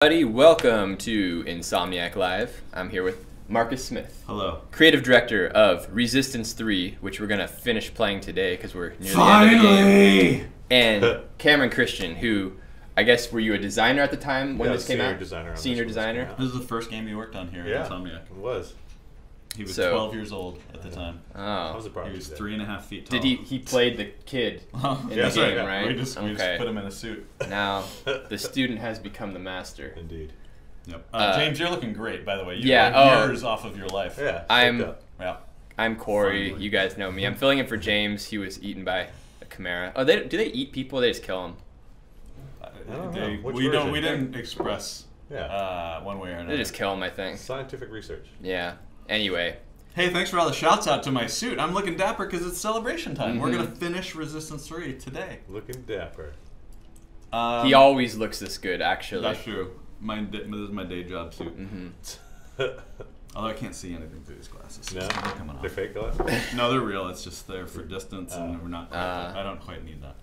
Buddy, welcome to Insomniac Live. I'm here with Marcus Smith. Hello. Creative director of Resistance 3, which we're going to finish playing today because we're near the end of the game. And Cameron Christian, who, I guess, were you a designer at the time when this came out? Senior designer. This is the first game you worked on here at Insomniac. It was. He was 12 years old at the time. Oh. I was he was 3.5 feet tall. Did he played the kid in the game, right? We just put him in a suit. Now, the student has become the master. Indeed. Yep. James, you're looking great, by the way. Years off of your life. Yeah. I'm Corey. You guys know me. I'm filling in for James. He was eaten by a chimera. Oh, do they eat people? Or they just kill them? We didn't express one way or another. They just kill them, I think. Scientific research. Yeah. Anyway. Hey, thanks for all the shouts out to my suit. I'm looking dapper because it's celebration time. We're going to finish Resistance 3 today. Looking dapper. He always looks this good, actually. That's true. This is my day job suit. Although I can't see anything through these glasses. No? They're They're fake glasses? No, they're real. It's just there for distance, and we're not. I don't quite need that.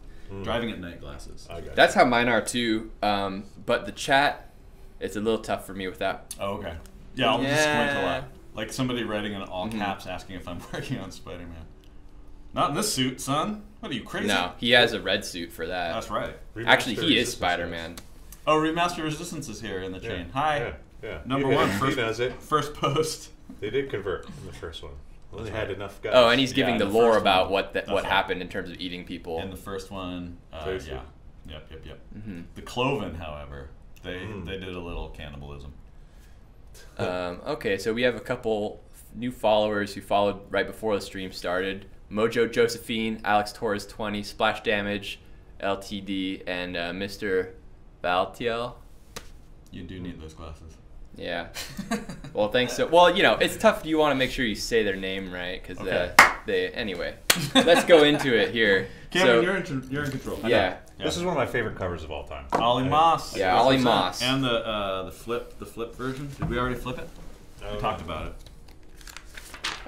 Driving at night glasses. That's how mine are too. But the chat, it's a little tough for me without. Oh, okay. Yeah, I'll just squint a lot. Like somebody writing in all caps asking if I'm working on Spider-Man. Not in this suit, son. What are you, crazy? No, he has a red suit for that. That's right. Actually, he is Spider-Man. Oh, Remaster Resistance is here in the chain. Hi. Yeah. Number one. First post. They did convert in the first one. Well, they had enough guys. Oh, and he's giving the lore about what happened in terms of eating people. In the first one, yeah. Yep. The Cloven, however, they did a little cannibalism. Okay, so we have a couple new followers who followed right before the stream started. Mojo Josephine, Alex Torres 20, Splash Damage, LTD, and Mr. Valtiel. You do need those glasses. Yeah. Well, thanks. Well, you know, it's tough. You want to make sure you say their name right because anyway. Let's go into it here. Cameron, you're in control. Yeah. This is one of my favorite covers of all time. Ollie Moss. Yeah, Ollie Moss. And the flip version. Did we already flip it? We talked about it.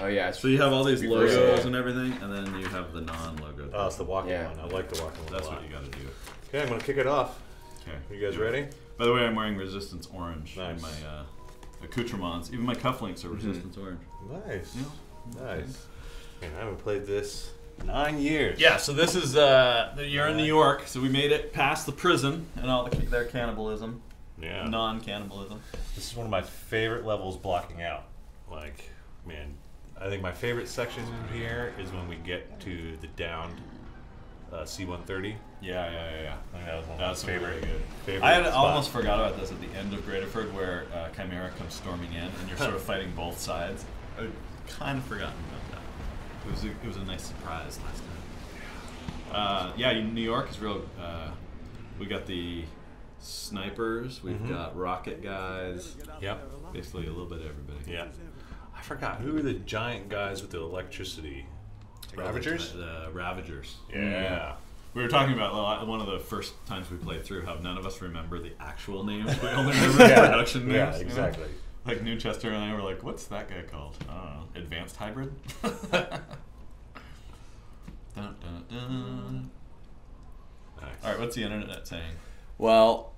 Oh yeah. So you have all these logos and everything, and then you have the non-logo. Oh, it's the walking one. I like the walking one. That's what you got to do. Okay, I'm gonna kick it off. Okay. You guys ready? By the way, I'm wearing Resistance Orange in Nice. my accoutrements. Even my cufflinks are Resistance Orange. Nice. Yeah. Nice. Man, I haven't played this 9 years. Yeah, so this is you're in New York, so we made it past the prison and all their cannibalism. Yeah. Non-cannibalism. This is one of my favorite levels blocking out. Like, man, I think my favorite section in here is when we get to the downed C-130. Yeah. I think that was one of That's my favorite. Good. I had almost forgot about this at the end of Greaterford, where Chimera comes storming in, and you're sort of fighting both sides. I'd kind of forgotten about that. It was a nice surprise last time. New York is real. We got the snipers. We've got rocket guys. Yep. Basically a little bit of everybody. Yeah. I forgot who are the giant guys with the electricity. Ravagers? The Ravagers. Yeah. We were talking about one of the first times we played through how none of us remember the actual names. We only remember the production names. Yeah, exactly. You know? Like Newchester and I were like, what's that guy called? I don't know. Advanced Hybrid? Dun, dun, dun. Nice. All right, what's the internet saying? Well,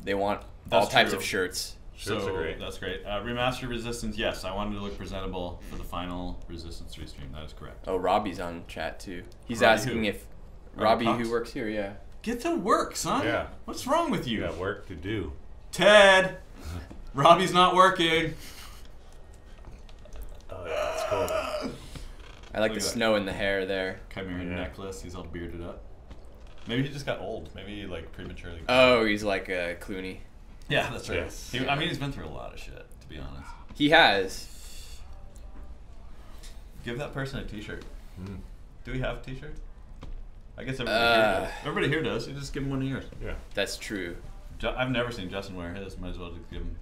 they want all types of shirts. Shirts are great. That's great. Remastered Resistance, yes. I wanted to look presentable for the final Resistance 3 stream. That is correct. Oh, Robbie's on chat too. He's Robbie asking who? if Robbie who works here, yeah. Get to work, son. Yeah. What's wrong with you? You got work to do. Ted! Robbie's not working. Oh, yeah, it's cool. I like Look the at snow in the hair there. Chimera necklace. He's all bearded up. Maybe he just got old. Maybe he like prematurely. Oh, he's like Clooney. Yeah, that's right. Yes. I mean, he's been through a lot of shit, to be honest. He has. Give that person a t-shirt. Do we have a t-shirt? I guess everybody here does. You just give him one of yours. Yeah. That's true. I've never seen Justin wear his. Might as well just give him.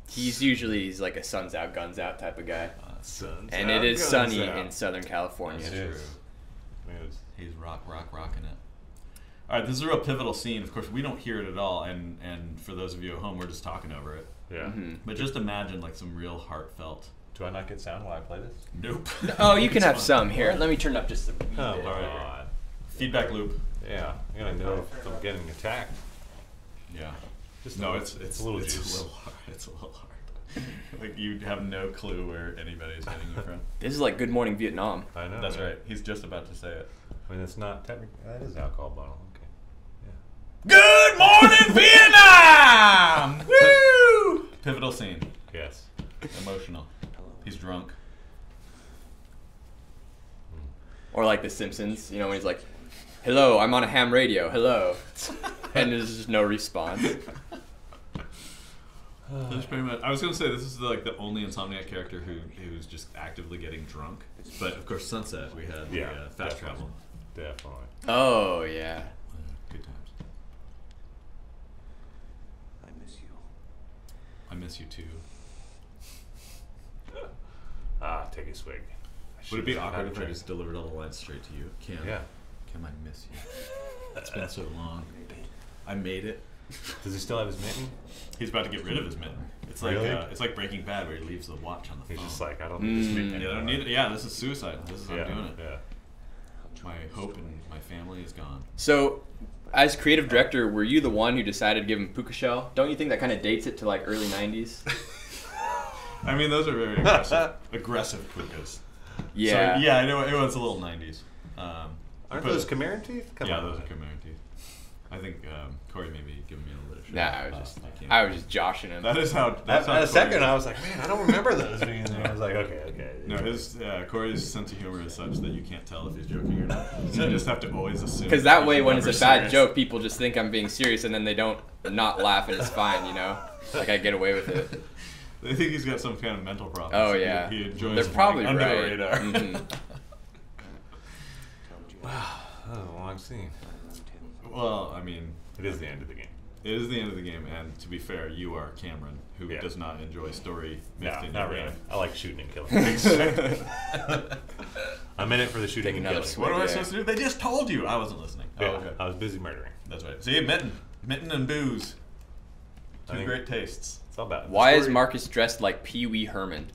He's like a suns out, guns out type of guy. And it is sunny in Southern California. That's true. He's rocking it. All right, this is a real pivotal scene. Of course, we don't hear it at all, and for those of you at home, we're just talking over it. Yeah. But just imagine like some real heartfelt. Do I not get sound while I play this? Nope. Oh, you can have some here. Let me turn up just a wee bit. All right. Feedback loop. Yeah. I'm gonna know if I'm getting attacked. Yeah. Just no, it's a little juice. It's a little hard. It's a little hard. Like you have no clue where anybody's getting you from. This is like Good Morning Vietnam. I know. That's right. He's just about to say it. I mean, it's not technically. That is an alcohol bottle. Okay. Yeah. Good morning, Vietnam! Woo! Pivotal scene. Yes. Emotional. He's drunk. Or like The Simpsons, you know, when he's like, "Hello, I'm on a ham radio. Hello," and there's just no response. That's pretty much. I was gonna say this is like the only Insomniac character who's just actively getting drunk. But of course, Sunset we had fast travel. Definitely. Oh yeah. Good times. I miss you. I miss you too. Take a swig. Would it be awkward if I just delivered all the lines straight to you? Kim, I miss you. It's been so long. I made it. Does he still have his mitten? He's about to get rid of his mitten. It's like it's like Breaking Bad where he leaves the watch on the phone. He's just like, I don't need this mitten anymore. I don't need it. Yeah, this is suicide. This is I'm doing it. Yeah. My hope and my family is gone. So, as creative director, were you the one who decided to give him Puka Shell? Don't you think that kind of dates it to like early '90s? I mean, those are very aggressive pukas. Yeah. So, yeah, I know it was a little '90s. Aren't those Chimeran teeth? Come on. Those are Chimeran teeth. I think Corey may be giving me a little bit of shit. Nah, I was just joshing him. That is how. That's at a second, I was like, man, I don't remember those being there. I was like, okay. No, Corey's sense of humor is such that you can't tell if he's joking or not. So you just have to always assume. Because that way, when it's a bad joke, people just think I'm being serious, and then they don't not laugh, and it's fine, you know. Like I get away with it. They think he's got some kind of mental problem. Oh yeah. He enjoys. They're probably under right. the radar. Mm-hmm. Wow, that was a long scene. Well, I mean, it is the end of the game. It is the end of the game, and to be fair, you are Cameron, who does not enjoy story mixed in your game. I like shooting and killing. I'm in it for the shooting and killing. What am I supposed to do? They just told you. I wasn't listening. Yeah, okay. I was busy murdering. That's right. See, Mitten and booze. Two great tastes. It's all about. Why is Marcus dressed like Pee Wee Herman?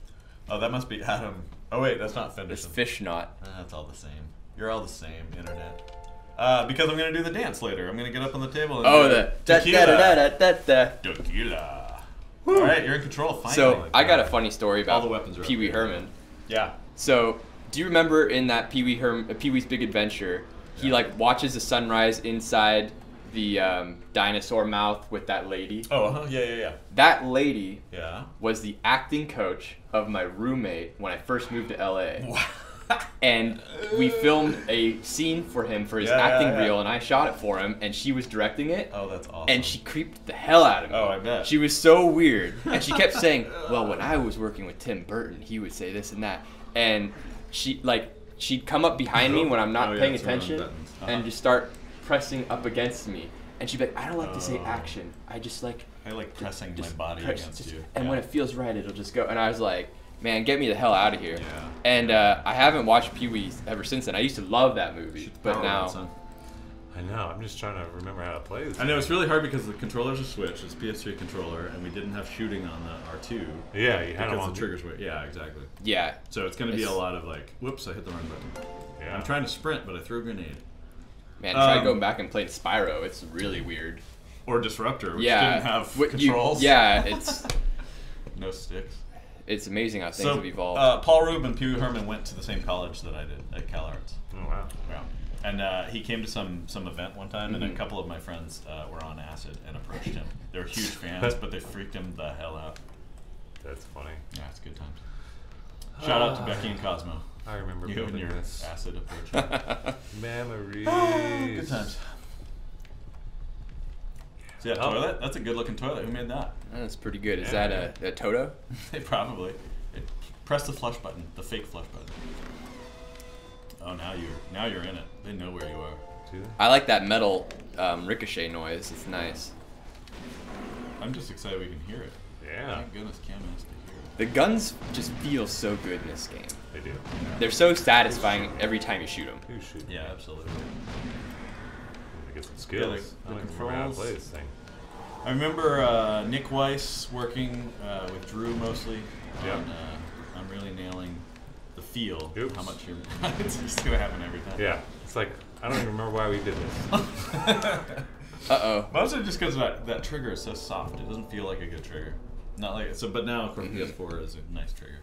Oh, that must be Adam. Oh wait, that's not Fenderson. It's Fishnot. That's all the same. You're all the same, internet. Because I'm gonna do the dance later. I'm gonna get up on the table and the tequila. All right, you're in control. Finally. So I got a funny story about all the weapons are Pee Wee Herman. Yeah. So do you remember in that Pee Wee's Big Adventure, he like watches the sunrise inside the dinosaur mouth with that lady? Oh, yeah. That lady was the acting coach of my roommate when I first moved to LA. Wow. And we filmed a scene for him for his acting reel, and I shot it for him, and she was directing it. Oh, that's awesome. And she creeped the hell out of me. Oh, I bet. She was so weird. And she kept saying, well, when I was working with Tim Burton, he would say this and that. And she'd come up behind me when I'm not paying attention and just start pressing up against me. And she'd be like, I don't like to say action. I just like... I like pressing my body against you. And when it feels right, it'll just go. And I was like... Man, get me the hell out of here. Yeah. And I haven't watched Pee-wee's ever since then. I used to love that movie, but now... I know, I'm just trying to remember how to play this. I know, it's really hard because the controllers are switched. It's PS3 controller, and we didn't have shooting on the R2. Yeah, you had them on the triggers were... Yeah, exactly. Yeah. So it's going to be a lot of like, whoops, I hit the wrong button. Yeah. I'm trying to sprint, but I threw a grenade. Man, try going back and playing Spyro. It's really weird. Or Disruptor, which didn't have controls. It's... No sticks. It's amazing how things have evolved. Paul Rube and Pee Wee Herman went to the same college that I did at Cal Arts. Oh, wow. Yeah. And he came to some event one time, and a couple of my friends were on acid and approached him. They were huge fans, but they freaked him the hell out. That's funny. Yeah, it's good times. Shout out to Becky and Cosmo. I remember you and your this. acid approach. Memories. Good times. So yeah, toilet. That's a good-looking toilet. Who made that? That's pretty good. Is that a Toto? They probably. Press the flush button, the fake flush button. Oh, now you're in it. They know where you are. I like that metal ricochet noise. It's nice. I'm just excited we can hear it. Yeah. Thank goodness Cam has to hear it. The guns just feel so good in this game. They do. They're so satisfying every time you shoot them. Yeah, absolutely. Get some skills. I don't remember how to play this thing. I remember Nick Weiss working with Drew mostly. On, I'm really nailing the feel. Oops. How much you're. It's just gonna happen every time. Yeah, it's like I don't even remember why we did this. Uh-oh. Mostly just because that trigger is so soft. It doesn't feel like a good trigger. Not like so, but now of course PS4 is a nice trigger.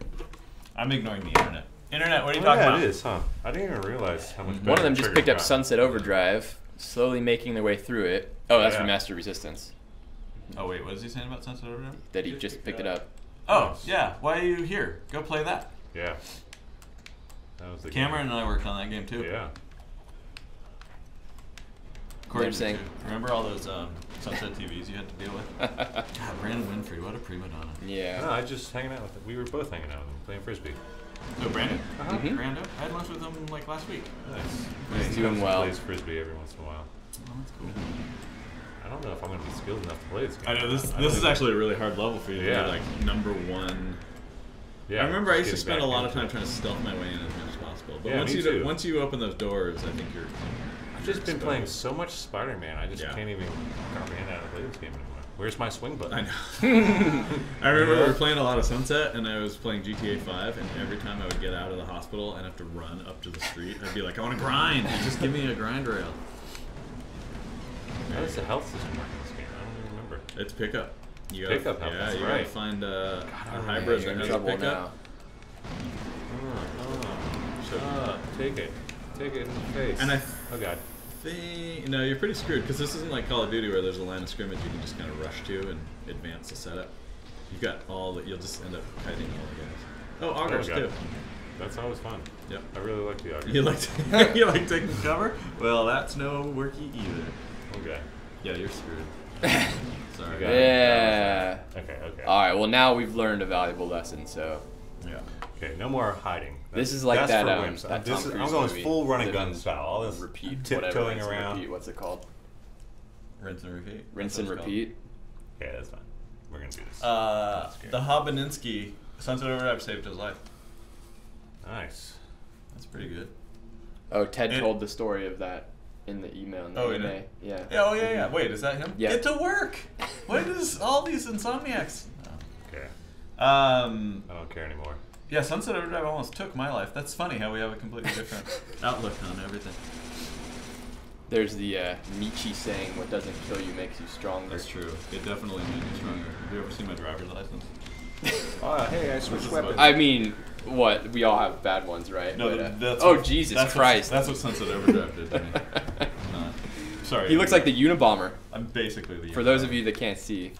I'm ignoring the internet. Internet, what are you talking about? Yeah, it is, huh? I didn't even realize how much better One of them just picked up got. Sunset Overdrive, slowly making their way through it. Oh, that's Remastered Resistance. Oh wait, what is he saying about Sunset Overdrive? That he just picked it up. Oh, yeah. Why are you here? Go play that. Yeah. That was the Cameron game. and I worked on that game too. Yeah. They're saying. Remember all those Sunset TVs you had to deal with? God, Brandon Winfrey, what a prima donna. Yeah. No, I just hanging out with him. We were both hanging out with him, playing Frisbee. Oh, Brandon? Mm-hmm. I had lunch with him like last week. Nice. He's doing well. He plays Frisbee every once in a while. Oh, that's cool. I don't know if I'm going to be skilled enough to play this game. I know, this is actually a really hard level for you to Yeah. be like #1. Yeah, I remember I used to getting spend a back lot of into time it. trying to stealth my way in as much as possible. But Yeah, me too. once you open those doors, I think you're I've just been playing so much Spider-Man, I just Yeah. can't even comprehend how to play this game anymore. Where's my swing button? I know. I remember we were playing a lot of Sunset, and I was playing GTA 5, and every time I would get out of the hospital and have to run up to the street, I'd be like, I want to grind. Just give me a grind rail. How does the health system work in this game? I don't even remember. It's pickup. You Pickup, yeah, that's you right. gotta find a Man, hybrid you're that in has a trouble pickup. now. Take it. Take it in the face. And I oh god. think no, you're pretty screwed because this isn't like Call of Duty where there's a line of scrimmage you can just kind of rush to and advance the setup. You've got all that. You'll just end up kiting all the guys. Oh, augers too. That's always fun. Yep. I really like the augers. You like you like taking cover? Well, that's no worky either. Okay. Yeah, you're screwed. Sorry. Yeah. Okay. All right. Well, now we've learned a valuable lesson. So. Yeah. Okay, no more hiding. This is like that's that. for wimps. That This Tom is, Cruise I'm going movie. full run and Live gun and style. All this repeat, tiptoeing whatever, around. repeat. What's it called? Rinse and repeat. Rinse and repeat. Okay, that's fine. We're gonna do this. The Hobaninsky Sunset Overdrive saved his life. Nice. That's pretty good. Oh, Ted told the story of that in the email. In the Oh, AMA. Yeah. Yeah. Wait, is that him? Yeah. Get to work. What is all these Insomniacs? Okay. I don't care anymore. Yeah, Sunset Overdrive almost took my life. That's funny how we have a completely different outlook on everything. There's the Nietzsche saying, "What doesn't kill you makes you stronger." That's true. It definitely made me stronger. Have you ever seen my driver's license? Hey, I switched weapons. I mean, what? We all have bad ones, right? No, but, that's oh, what, Jesus that's Christ. That's what Sunset Overdrive did to me. Sorry. He looks like the Unabomber. I'm basically the Unabomber. For those of you that can't see.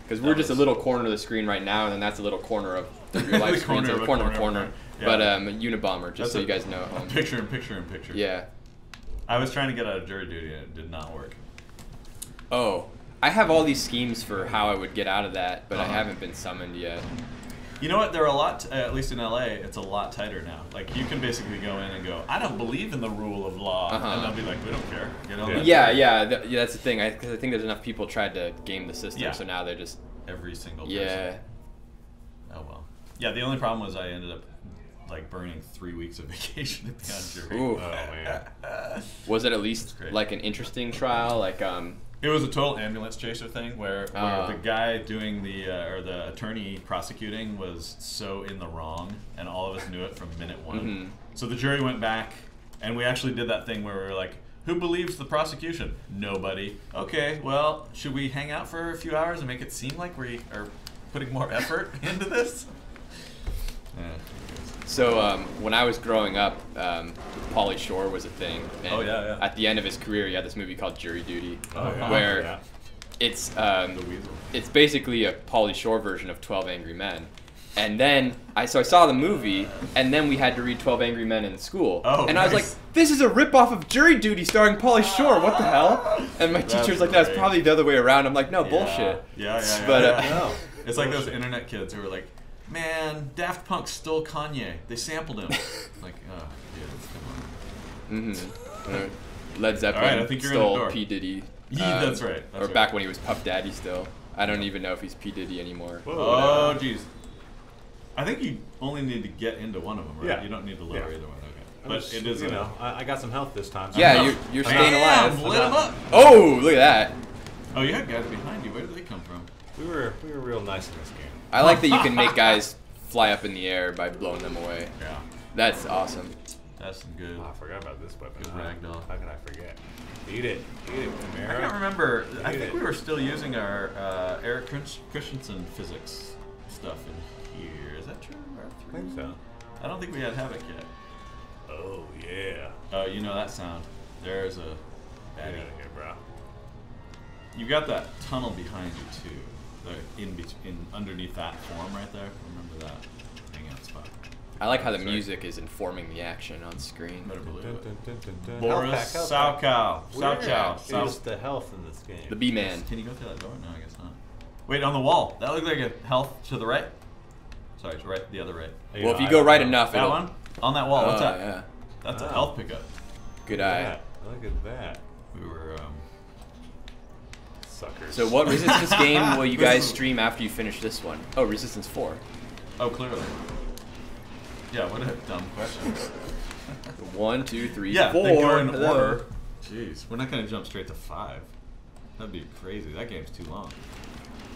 Because we're just a little corner of the screen right now, and then that's a little corner of the real life screen. So corner. Yeah. But Unabomber, just so you guys know. Picture in picture. Yeah. I was trying to get out of jury duty, and it did not work. Oh, I have all these schemes for how I would get out of that, but I haven't been summoned yet. You know what? They're a lot, at least in LA, it's a lot tighter now. Like, you can basically go in and go, I don't believe in the rule of law. And they'll be like, we don't care. Get on that Yeah, that's the thing. Because I think there's enough people tried to game the system, so now they're just... Every single person. Yeah. Oh, well. Yeah, the only problem was I ended up, like, burning 3 weeks of vacation at the on jury. Ooh. Oh, man. Was it at least, like, an interesting trial? Like, It was a total ambulance chaser thing where the guy doing or the attorney prosecuting was so in the wrong, and all of us knew it from minute one. Mm-hmm. So the jury went back, and we actually did that thing where we were like, who believes the prosecution? Nobody. Okay, well, should we hang out for a few hours and make it seem like we are putting more effort into this? So when I was growing up, Pauly Shore was a thing. And at the end of his career, he had this movie called Jury Duty, where it's basically a Pauly Shore version of 12 Angry Men. And then I saw the movie, and then we had to read 12 Angry Men in school. And I was like, this is a ripoff of Jury Duty starring Pauly Shore. What the hell? And my teacher was like, that's probably the other way around. I'm like, no, bullshit. But it's like those internet kids who are like, man, Daft Punk stole Kanye. They sampled him. Like, oh, yeah, come on. Led Zeppelin All right, I think you're stole in the door. P. Diddy. That's right. Or back when he was Puff Daddy still. I don't even know if he's P. Diddy anymore. Oh, jeez. I think you only need to get into one of them, right? Yeah. You don't need to lower either one. Okay. But it is, I got some health this time. Yeah, you're staying alive. Lit him up. Oh, look at that. Oh, you had guys behind you. Where did they come from? We were real nice in this game. I like that you can make guys fly up in the air by blowing them away. Yeah. That's awesome. That's some good. Oh, I forgot about this weapon. Good ragdoll. How can I forget? Eat it, Chimera. I can't remember. I think we were still using our Eric Christensen physics stuff in here. Is that true? I think so. I don't think we had Havoc yet. Oh yeah. Oh, you know that sound. There's a Get out of here, bro. You got that tunnel behind you too. In underneath that form right there. Remember that hangout spot. I like how the music is informing the action on screen. Better believe it. Boris Sao Cao. Sao Cao. Where's the health in this game? The B-Man. Can you go through that door? No, I guess not. Wait, on the wall. That looked like a health to the right. Sorry, to right, the other right. Well, if you go right enough, that one on that wall. What's that? Yeah. That's a health pickup. Good eye. Look at that. We were suckers. So what Resistance game will you guys stream after you finish this one? Oh, Resistance 4. Oh, clearly. Yeah, what a dumb question. 1, 2, 3, yeah, 4. They go in order. Jeez, we're not gonna jump straight to 5. That'd be crazy. That game's too long.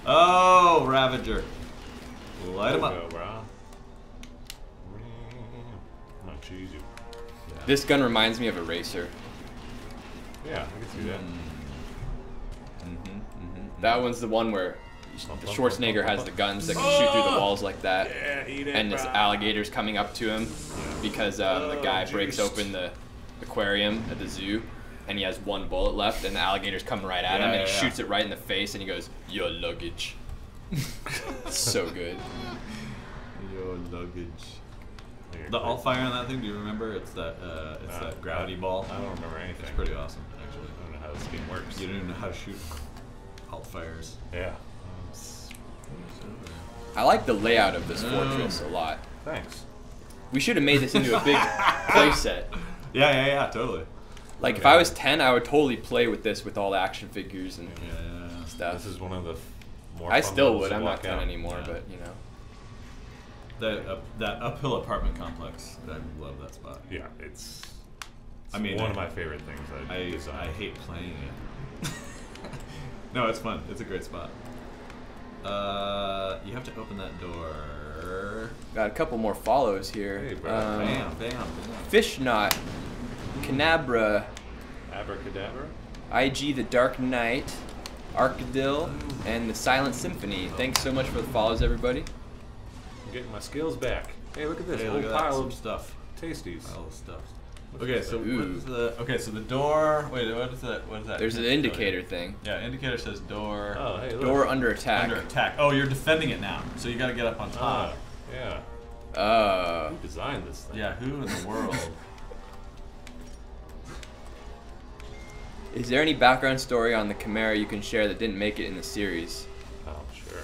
Oh, Ravager. Light him up. Bro. I'm gonna choose you. Yeah. This gun reminds me of a racer. Yeah, I can see that. That one's the one where Schwarzenegger has the guns that can shoot through the walls like that. Yeah, eat it, and this alligator's coming up to him because the guy breaks open the aquarium at the zoo and he has one bullet left and the alligator's coming right at him and he shoots it right in the face and he goes, "Your luggage." So good. Your luggage. The alt fire on that thing, do you remember? It's that that gravity ball. I don't remember anything. It's pretty awesome, actually. I don't know how this game works. You don't even know how to shoot alt fires. Yeah. I like the layout of this fortress a lot. Thanks. We should have made this into a big play set. Yeah, totally. Like if I was 10, I would totally play with this with all the action figures and stuff. This is one of the more I fun still levels would. to I'm not walk 10 out. anymore, but you know. That uphill apartment complex. I love that spot. Yeah, it's I mean, one of my favorite things. I hate playing it. No, it's fun. It's a great spot. You have to open that door. Got a couple more follows here. Hey, bro. Bam. Fishnot, Canabra, Abracadabra, IG the Dark Knight, Arcadil, and the Silent Symphony. Thanks so much for the follows, everybody. I'm getting my skills back. Hey, look at this. Hey, Whole look at that. pile Some of stuff. tasties. Pile of stuff. What's Okay, this so thing? so the door. Wait, what is that? What is that? There's an indicator thing. Yeah, indicator says door. Oh, hey, look. Door under attack. Under attack. Oh, you're defending it now, so you got to get up on top. Yeah. Who designed this thing? Yeah, who in the world? Is there any background story on the Chimera you can share that didn't make it in the series? Oh, sure.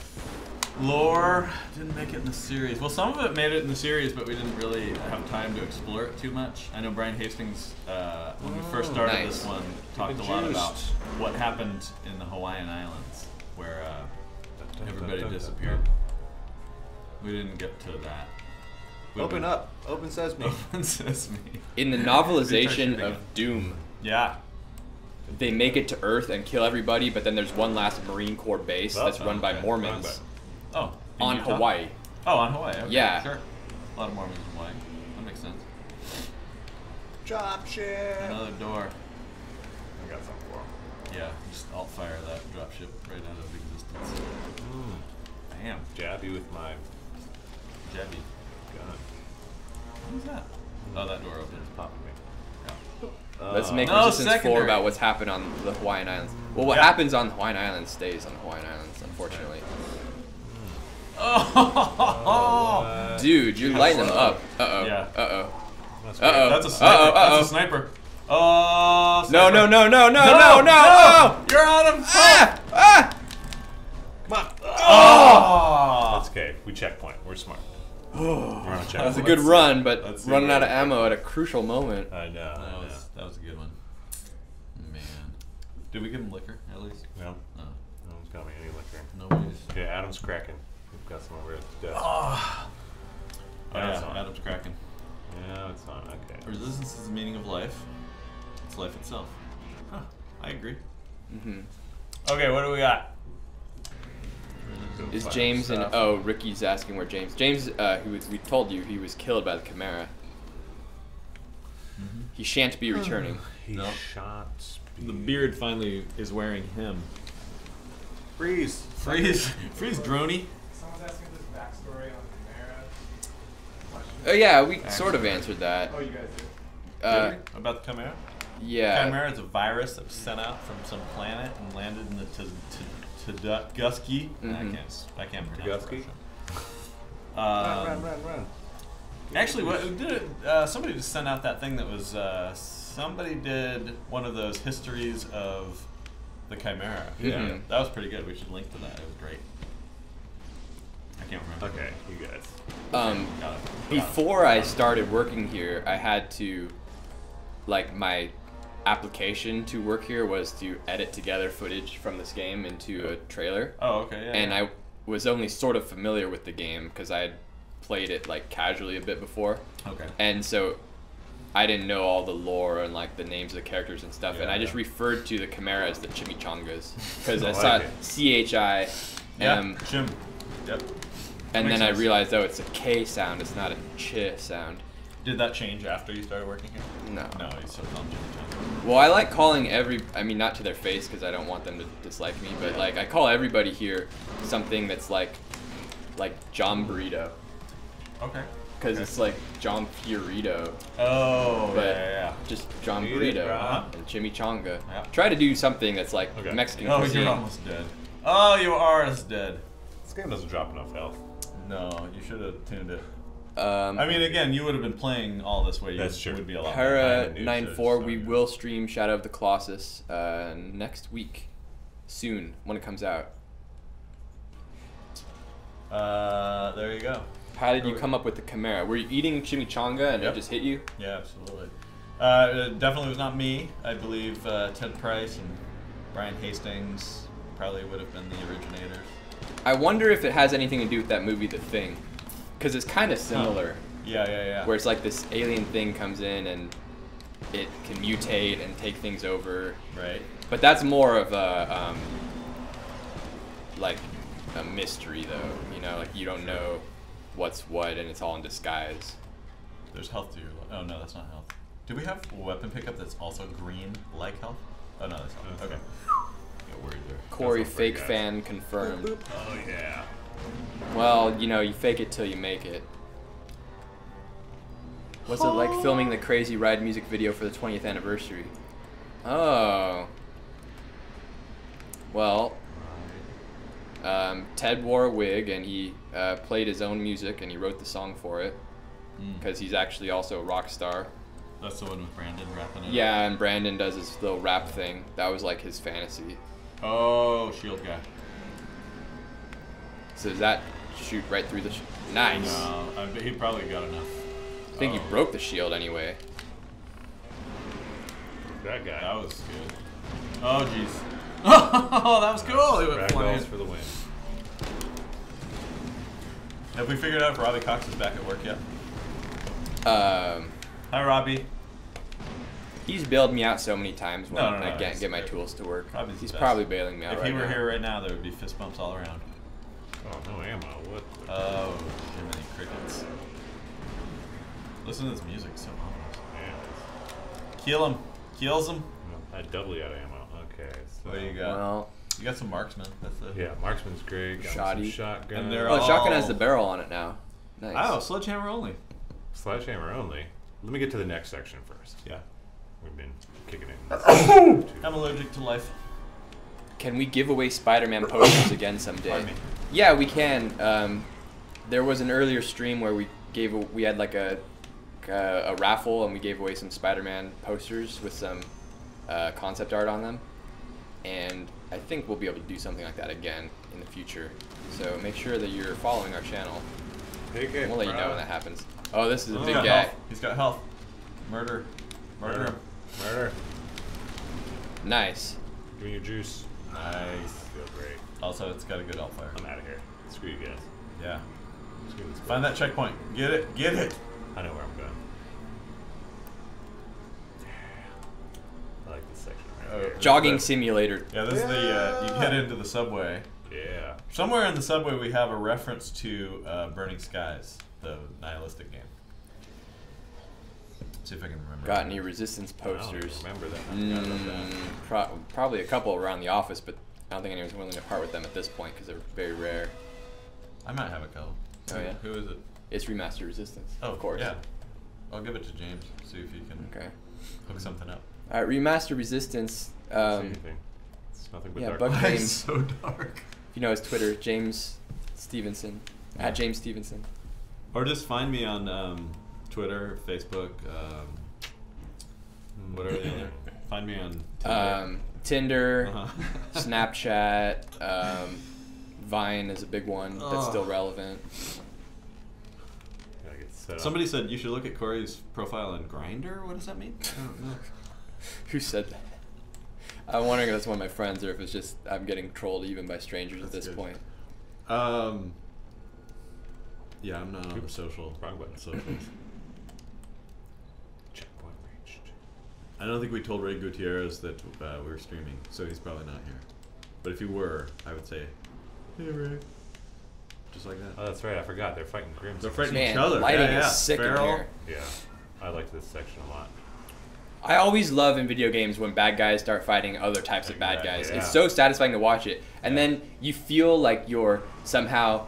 Lore didn't make it in the series. Well, some of it made it in the series, but we didn't really have time to explore it too much. I know Brian Hastings, when we first started this one, talked a lot about what happened in the Hawaiian Islands, where everybody disappeared. We didn't get to that. Open up. Open sesame. Open sesame. In the novelization of Doom, Yeah. they make it to Earth and kill everybody, but then there's one last Marine Corps base that's run by Mormons Oh. in on Utah? Hawaii. Oh, on Hawaii. Okay, Yeah. Sure. A lot of Mormons in Hawaii. That makes sense. Drop ship. Another door. I got something for him. Yeah, just alt fire that dropship right out of existence. Bam. Jab you with my Jebby. gun. What is that? Oh, that door opens. It's popping me. Let's make No, Resistance 4 secondary. about what's happened on the Hawaiian Islands. Well, what happens on the Hawaiian Islands stays on the Hawaiian Islands, unfortunately. Oh! Dude, you're lighting them up. Uh-oh. Yeah. Uh-oh. That's Uh-oh. That's a sniper. Uh-oh. That's a sniper. Oh, No, sniper. no! You're on him. Ah! Come on. Oh! That's okay. We checkpoint. We're smart. We're on a That was a checkpoint. good run, but let's see running where out of we ammo at a crucial moment. I know. That was a good one. Man. Did we give him liquor, at least? No. No. No one's got me any liquor. Nobody's. Okay, Adam's cracking. We've got some over at the desk. Oh, Yeah, it's yeah. on. Adam's cracking. Yeah, it's on. Okay. Resistance is the meaning of life. It's life itself. Huh. I agree. Mm-hmm. Okay, what do we got? Is James in... Oh, Ricky's asking where James... James, we told you he was killed by the Chimera. He shan't be returning. He shan't be. The beard finally is wearing him. Freeze, Droney. Someone's asking this backstory on Chimera. Oh yeah, we sort of answered that. Oh, you guys did? About the Chimera? Yeah. Chimera is a virus that was sent out from some planet and landed in the Tudguski. I can't pronounce Tudguski? Run. Actually, what did it? Somebody just sent out that thing that was. Somebody did one of those histories of the Chimera. Yeah. That was pretty good. We should link to that. It was great. I can't remember. Okay, you guys. Got it. Before I started working here, I had to, like, my application to work here was to edit together footage from this game into a trailer. Oh, okay. Yeah. And I was only sort of familiar with the game because I had played it like casually a bit before. Okay. And so I didn't know all the lore and like the names of the characters and stuff, Yeah, and I just yeah. referred to the Chimera as the Chimichangas because I I saw like it. CHIM, Chim. Yep. and Makes then I sense. realized, oh, it's a K sound, it's not a ch sound. Did that change after you started working here? No. No, you still call him Jimmy. Well, I like calling I mean, not to their face because I don't want them to dislike me, but like I call everybody here something that's like John Burrito. Okay. Because it's like John Fiorito, Oh, but yeah. just John Eat it, Burrito bro. and Chimichanga. Yeah. Try to do something that's like Okay. Mexican Oh, cuisine. you're almost dead. Oh, you are almost dead. This game doesn't drop enough health. No, you should have tuned it. Um, I mean, again, you would have been playing all this way. You That's true. would be a lot. Para I knew 94, so, we yeah. will stream Shadow of the Colossus next week, soon when it comes out. There you go. How did you come up with the Chimera? Were you eating chimichanga and Yep. it just hit you? Yeah, absolutely. It definitely was not me. I believe Ted Price and Brian Hastings probably would have been the originators. I wonder if it has anything to do with that movie, The Thing, because it's kind of similar. Yeah. Where it's like this alien thing comes in and it can mutate and take things over. Right. But that's more of a like a mystery, though. You know, like you don't know what's what, and it's all in disguise. There's health to your. Oh no, that's not health. Do we have a weapon pickup that's also green, like health? Oh no, that's not. Okay. Got worried there. Corey, That's not pretty fake good. fan confirmed. Oh yeah. Well, you know, you fake it till you make it. What's it like filming the Crazy Ride music video for the 20th anniversary? Oh. Well, Ted wore a wig and he played his own music and he wrote the song for it because he's actually also a rock star. That's the one with Brandon rapping it. Yeah, and Brandon does his little rap thing. That was like his fantasy. Oh, shield guy. So does that shoot right through the nice. No, I bet he probably got enough. I think he broke the shield anyway. That guy. That was good. Oh jeez. Oh, that was cool. He went flying. Ragdolls for the win. Have we figured out if Robbie Cox is back at work yet? Hi, Robbie. He's bailed me out so many times when No, I can't he's get my great. tools to work. Robbie's the He's best. probably bailing me out If right he were now. here right now, there would be fist bumps all around. Oh, no ammo. What? Oh, too many crickets. Listen to this music, so ominous. Yeah. Kill him. Kills him. I doubly out of ammo. Okay. So What do you got? Well, You got some marksman. That's the. yeah, marksman's great. Got Shoddy. some shotgun. And they're oh, the shotgun has all- the barrel on it now. Nice. Oh, sledgehammer only. Sledgehammer only. Let me get to the next section first. Yeah. We've been kicking it. I'm allergic to life. Can we give away Spider-Man posters again someday? Pardon me. Yeah, we can. There was an earlier stream where we had like a raffle and we gave away some Spider-Man posters with some concept art on them, and I think we'll be able to do something like that again in the future. So make sure that you're following our channel. Take it, We'll let you know bro. when that happens. Oh, this is a He's big got guy. health. He's got health. Murder. Murder him. Murder. Nice. Give me your juice. Nice. Feel great. Also, it's got a good alt fire. I'm out of here. Screw you guys. Yeah. Screw this Find that checkpoint. Get it. Get it. I know where I'm going. I like this section right here. Jogging simulator. Yeah, this is the, you get into the subway. Yeah. Somewhere in the subway we have a reference to Burning Skies, the nihilistic game. See if I can remember. Got any Resistance posters? I don't remember that. Probably a couple around the office, but I don't think anyone's willing to part with them at this point because they're very rare. I might have a couple. Oh yeah. Who is it? It's Remastered Resistance. Oh, of course. Yeah. I'll give it to James. See if he can hook something up. All right, Remastered Resistance. It's nothing but yeah, dark. Bug It's Games. so dark. If you know his Twitter, James Stevenson. At James Stevenson. Or just find me on Twitter, Facebook, whatever the other. Find me on Tinder. Tinder, Snapchat, Vine is a big one that's still relevant. Gotta get set up. Somebody said you should look at Corey's profile on Grindr. What does that mean? I don't know. Who said that? I'm wondering if that's one of my friends or if it's just I'm getting trolled even by strangers at this point. Yeah, I'm not on the social. Wrong button. Socials. Checkpoint reached. I don't think we told Ray Gutierrez that we were streaming, so he's probably not here. But if he were, I would say, "Hey Ray," just like that. Oh, that's right. I forgot. They're fighting Grimms. They're fighting Man, each other. lighting yeah, is sick Feral. in here. Yeah, I like this section a lot. I always love in video games when bad guys start fighting other types of bad guys. Yeah. It's so satisfying to watch it. And then you feel like you're somehow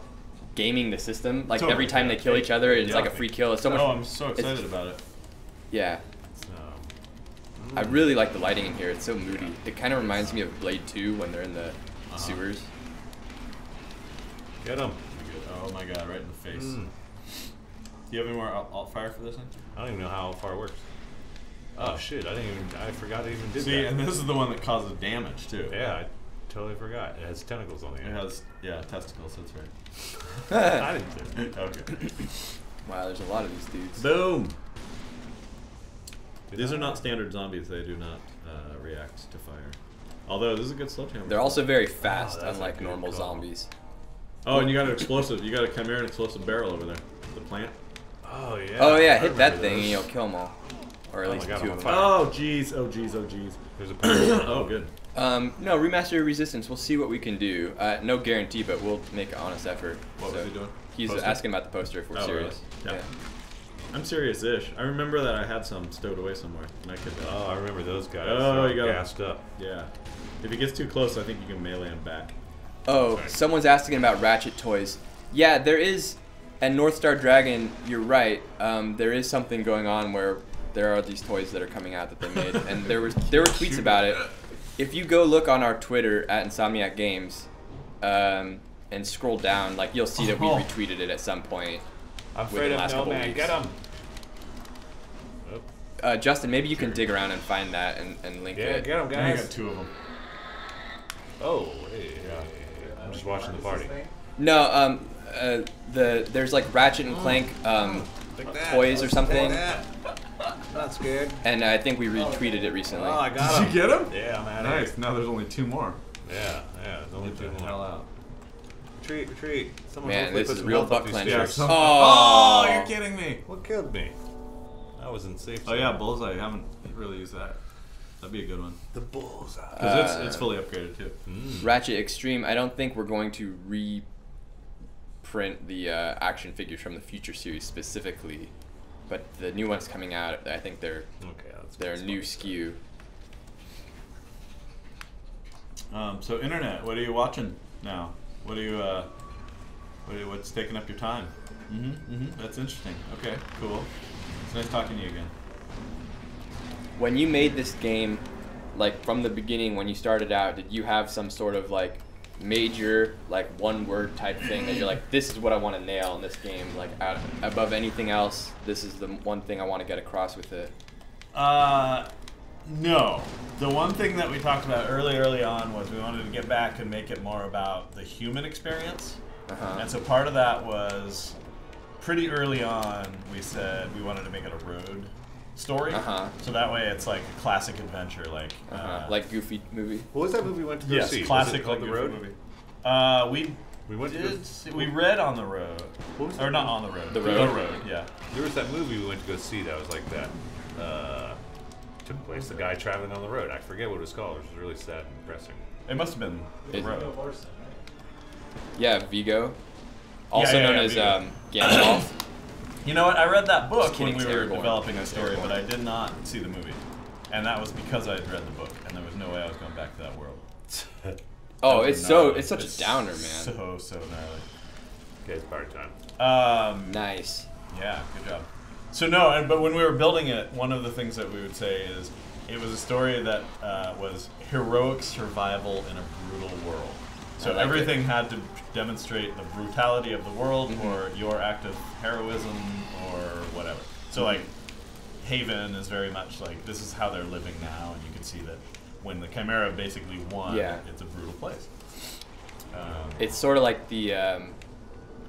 gaming the system. Like every time they kill each other, it's like a free kill. It's so much. Oh, I'm so excited about it. Yeah. I really like the lighting in here. It's so moody. It kind of reminds me of Blade 2 when they're in the sewers. Get him. Oh my god, right in the face. Do you have any more alt fire for this thing? I don't even know how far it works. Oh shit! I forgot it even did that. See, and this is the one that causes damage too. Yeah, I totally forgot. It has tentacles on the It end. has, testicles. That's right. I didn't do it. Okay. Wow, there's a lot of these dudes. Boom. These are not standard zombies. They do not react to fire. Although this is a good sledgehammer. They're also very fast, that's unlike a good normal call. zombies. Oh, and you got an explosive. You got a Chimera and explosive barrel over there. The plant. Oh yeah. Oh yeah, I hit that remember thing those. and you'll kill them all. Or at Oh, least I got two them of on them. fire. Oh jeez. Oh jeez. Oh jeez. There's a power. Oh good. No, Remastered Resistance, we'll see what we can do. No guarantee, but we'll make an honest effort. What was he doing? He's Poster? asking about the poster if we're Oh, serious. really? Yeah. I'm serious-ish. I remember that I had some stowed away somewhere. And I could, Oh, I remember those guys. Oh, They're you got gassed up. Yeah. If he gets too close, I think you can melee him back. Oh, someone's asking about Ratchet toys. Yeah, there is, and North Star Dragon, you're right. There is something going on where there are these toys that are coming out that they made, and there were tweets about it. If you go look on our Twitter at Insomniac Games, and scroll down, like you'll see that we retweeted it at some point. I'm within afraid the of last no couple man. weeks. Get him. Oh. Justin, maybe you can dig around and find that and link Yeah, it. get him, I guys. got two of them. Oh, hey, I'm just watching the party. No, there's like Ratchet and Clank toys or something, Not scared. and I think we retweeted it recently. Oh, I got him. Did you get him? Yeah, I'm at Nice. it. Now there's only two more. Yeah, there's only Get two the hell more. out. Retreat, retreat. Someone Man, hopefully this put is some real health up butt these clencher. stairs. Oh, you're kidding me. What killed me? That wasn't safe. Oh yeah, bullseye. I haven't really used that. That'd be a good one. The bullseye. Because it's fully upgraded too. Ratchet Extreme. I don't think we're going to reprint the action figures from the Future series specifically, but the new ones coming out, I think they're that's new SKU. So internet, what are you watching now? What are you what's taking up your time? That's interesting. Okay, cool. It's nice talking to you again. When you made this game, like from the beginning, when you started out, did you have some sort of like major, like one word type thing that you're like, this is what I want to nail in this game, like above anything else, this is the one thing I want to get across with it? No. The one thing that we talked about early on was we wanted to get back and make it more about the human experience. And so part of that was pretty early on, we said we wanted to make it a road story. So that way it's like a classic adventure, like Goofy movie. What was that movie we went to go see? Yes, classic Was it called like The Road? movie. We went to go We read On the Road. What was Or that? not On the Road. The Road? The Road, yeah. There was that movie we went to go see that was like that. Took place, the guy traveling on the road. I forget what it was called. It was really sad and depressing. It must have been The Road. Yeah, Vigo. Also known as Vigo. Gandalf. You know what? I read that book when we were Terrible. developing the story, but I did not see the movie. And that was because I had read the book, and there was no way I was going back to that world. Oh, it's such a downer, man. So gnarly. Okay, it's party time. Nice. Yeah, good job. So no, but when we were building it, one of the things that we would say is it was a story that was heroic survival in a brutal world. So everything had to demonstrate the brutality of the world or your act of heroism or whatever. So like Haven is very much like this is how they're living now, and you can see that when the Chimera basically won, it's a brutal place. It's sort of like the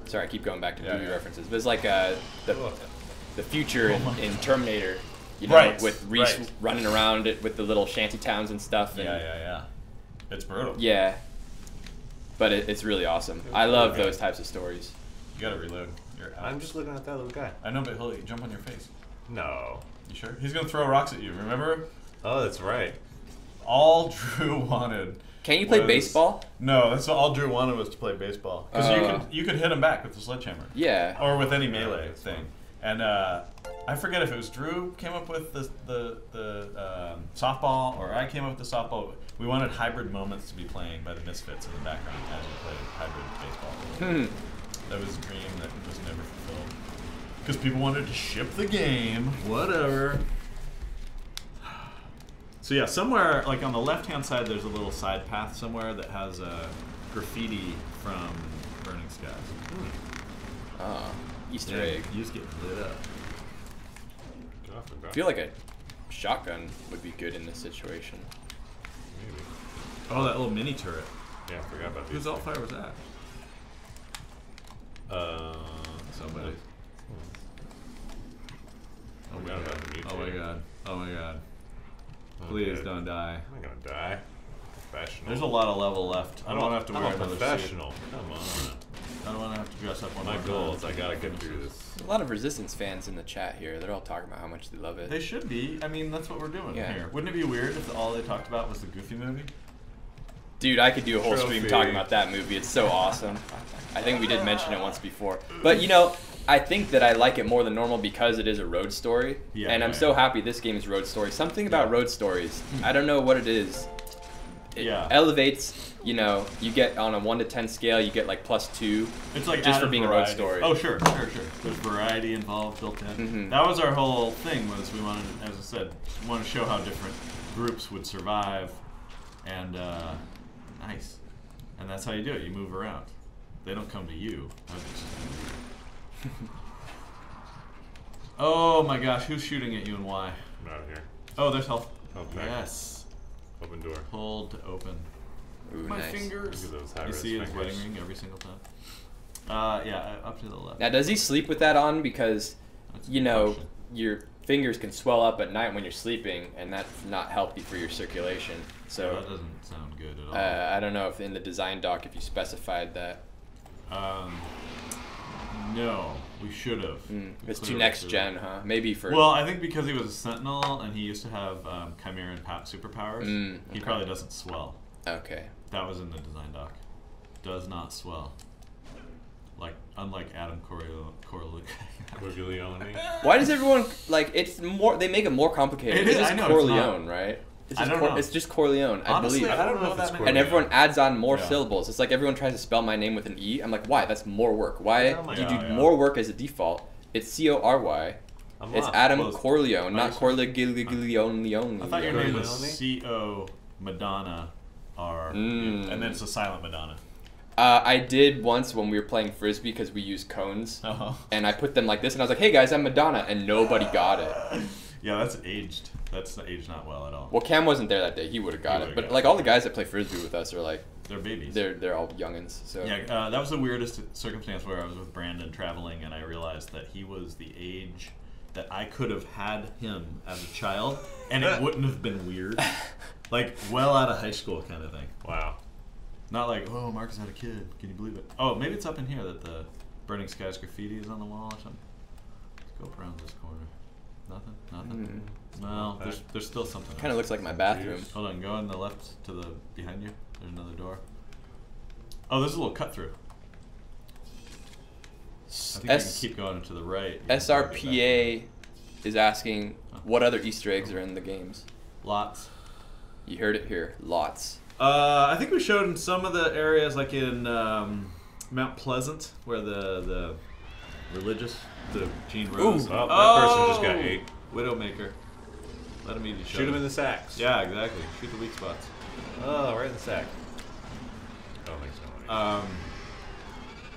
sorry, I keep going back to movie references, but it's like the future in Terminator, you know, with Reese running around it with the little shanty towns and stuff. And yeah. It's brutal. Yeah. But it's really awesome. I love those types of stories. You gotta reload. I'm just looking at that little guy. I know, but he'll jump on your face. No. You sure? He's gonna throw rocks at you, remember? Oh, that's right. All Drew wanted. Can you play baseball? No, that's all Drew wanted was to play baseball. Because you could hit him back with the sledgehammer. Yeah. Or with any melee thing. And I forget if it was Drew came up with the softball or I came up with the softball. We wanted hybrid moments to be playing by the Misfits in the background as we played hybrid baseball. That was a dream that was never fulfilled. Because people wanted to ship the game. Whatever. So yeah, somewhere like on the left-hand side, there's a little side path somewhere that has graffiti from Burning Skies. Easter egg. You just get lit up. I feel like a shotgun would be good in this situation. Maybe. Oh, that little mini turret. Yeah, I forgot about Whose alt fire was that? Somebody. Oh my god. Oh my god. Oh my god. Please don't die. I'm not gonna die. Professional. There's a lot of level left. I don't have to wear another professional. suit. Come on. I don't want to have to dress up on My goal is I gotta get through this. There's a lot of Resistance fans in the chat here. They're all talking about how much they love it. They should be. I mean, that's what we're doing here. Wouldn't it be weird if all they talked about was the Goofy movie? Dude, I could do a whole stream talking about that movie. It's so awesome. I think we did mention it once before. But, you know, I think that I like it more than normal because it is a road story. Yeah, and I'm so happy this game is road story. Something about road stories, I don't know what it is. It elevates, you know, you get on a 1 to 10 scale, you get like +2. It's like just for being variety. a road story. Oh, sure. There's variety involved, built in. That was our whole thing, was we wanted, as I said, want to show how different groups would survive. And, nice. And that's how you do it. You move around. They don't come to you. Oh my gosh, who's shooting at you and why? I'm out of here. Oh, there's health. Yes. Open door. Hold to open. Ooh, my nice. fingers. Look at those You see his wedding ring every single time. Yeah, up to the left. Now, does he sleep with that on? Because, you know, your fingers can swell up at night when you're sleeping, and that's not healthy for your circulation. So that doesn't sound good at all. I don't know if in the design doc if you specified that. No, we should have. It's too next gen, huh? Maybe for. Well, I think because he was a Sentinel and he used to have Chimeran superpowers, he probably doesn't swell. Okay. That was in the design doc. Does not swell. Like, unlike Adam Corleone. Why does everyone like? It's more. They make it more complicated. It's just Corleone, right? It's just, it's just Corleone, Honestly, I believe. I don't know that many. And everyone adds on more syllables. It's like everyone tries to spell my name with an E. I'm like, why? That's more work. Why do you do more work as a default? It's C-O-R-Y. It's Adam Corleone, not Corleone. I thought your name was C-O Madonna R. And then it's a silent Madonna. I did once when we were playing Frisbee because we used cones. And I put them like this and I was like, hey guys, I'm Madonna. And nobody got it. Yeah, that's aged. That's aged not well at all. Well, Cam wasn't there that day. He would have got it. But like all the guys that play Frisbee with us are like... They're babies. They're all youngins. So yeah, that was the weirdest circumstance where I was with Brandon traveling and I realized that he was the age that I could have had him as a child and it wouldn't have been weird. Like, well out of high school kind of thing. Wow. Not like, oh, Marcus had a kid. Can you believe it? Oh, maybe it's up in here that the Burning Skies graffiti is on the wall or something. Let's go up around this corner. Nothing? Well, there's still something. Kind of looks like my bathroom. Hold on, go on the left to the behind you. There's another door. Oh, there's a little cut through. think you can keep going to the right. SRPA is asking what other Easter eggs are in the games. Lots. You heard it here. Lots. I think we showed in some of the areas, like in Mount Pleasant, where the religious, the Gene Rose. Oh, that person just got ate. Widowmaker. Let him eat each Shoot him in the sacks. Yeah, exactly. Shoot the weak spots. Oh, right in the sack. Oh, makes no money.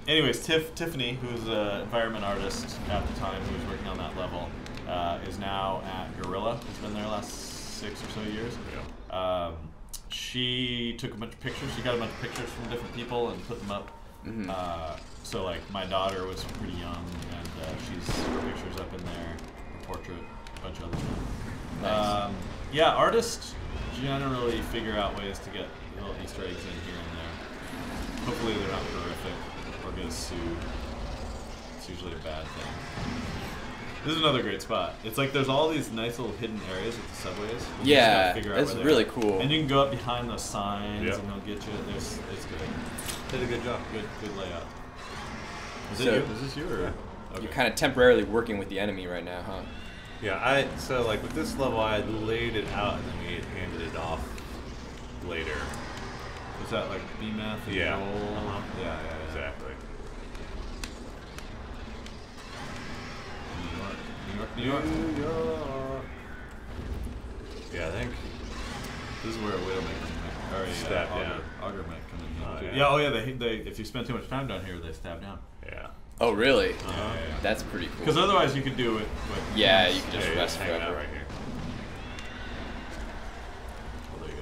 Anyways, Tiffany, who's an environment artist at the time, who was working on that level, is now at Gorilla. Has been there the last 6 or so years. Yeah. She took a bunch of pictures. She got a bunch of pictures from different people and put them up. Mm-hmm. So like my daughter was pretty young, and she's pictures up in there, her portrait, a bunch of other stuff. Nice. Yeah, artists generally figure out ways to get little Easter eggs in here and there. Hopefully they're not horrific or get sued. It's usually a bad thing. This is another great spot. It's like there's all these nice little hidden areas with the subways. Yeah, it's really cool. And you can go up behind those signs, Yep. and they'll get you. It's good. Did a good job. Good layout. Is So- it you? Is this you or? Okay. You're kind of temporarily working with the enemy right now, huh? Yeah, so like with this level, I laid it out and then we handed it off later. Is that like B-Math and Yeah. Joel? Uh-huh. Yeah, Exactly. New York. Yeah, I think. This is where a Widowmaker might, or Stab down. Auger might come in Oh, here too. yeah. Oh yeah, they if you spend too much time down here, they stab down. Yeah. Oh, really? Yeah. That's pretty cool. Because otherwise you could do it. Yeah, you could just Yeah, rest hanging out forever. right here. Oh, there you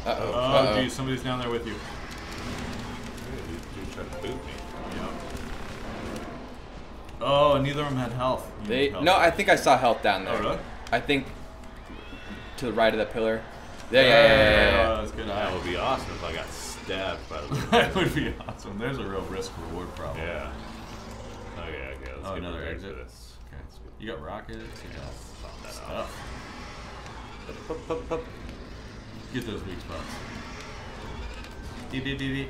go. Uh-oh. Oh, Uh-oh. geez, somebody's down there with you. Dude tried to boot me. Oh, neither of them had health. You They need health. no, I think I saw health down there. Oh, really? I think to the right of the pillar. There, Oh, yeah. that's good. That would be awesome if I got stabbed by the That would be awesome. There's a real risk-reward problem. Yeah. Oh yeah, okay, let's Oh, get another prepared exit. for this. Okay. You got rockets. You got Pop that stuff. off. Pup, pup, pup. Get those weak spots. Beep, beep, beep, beep.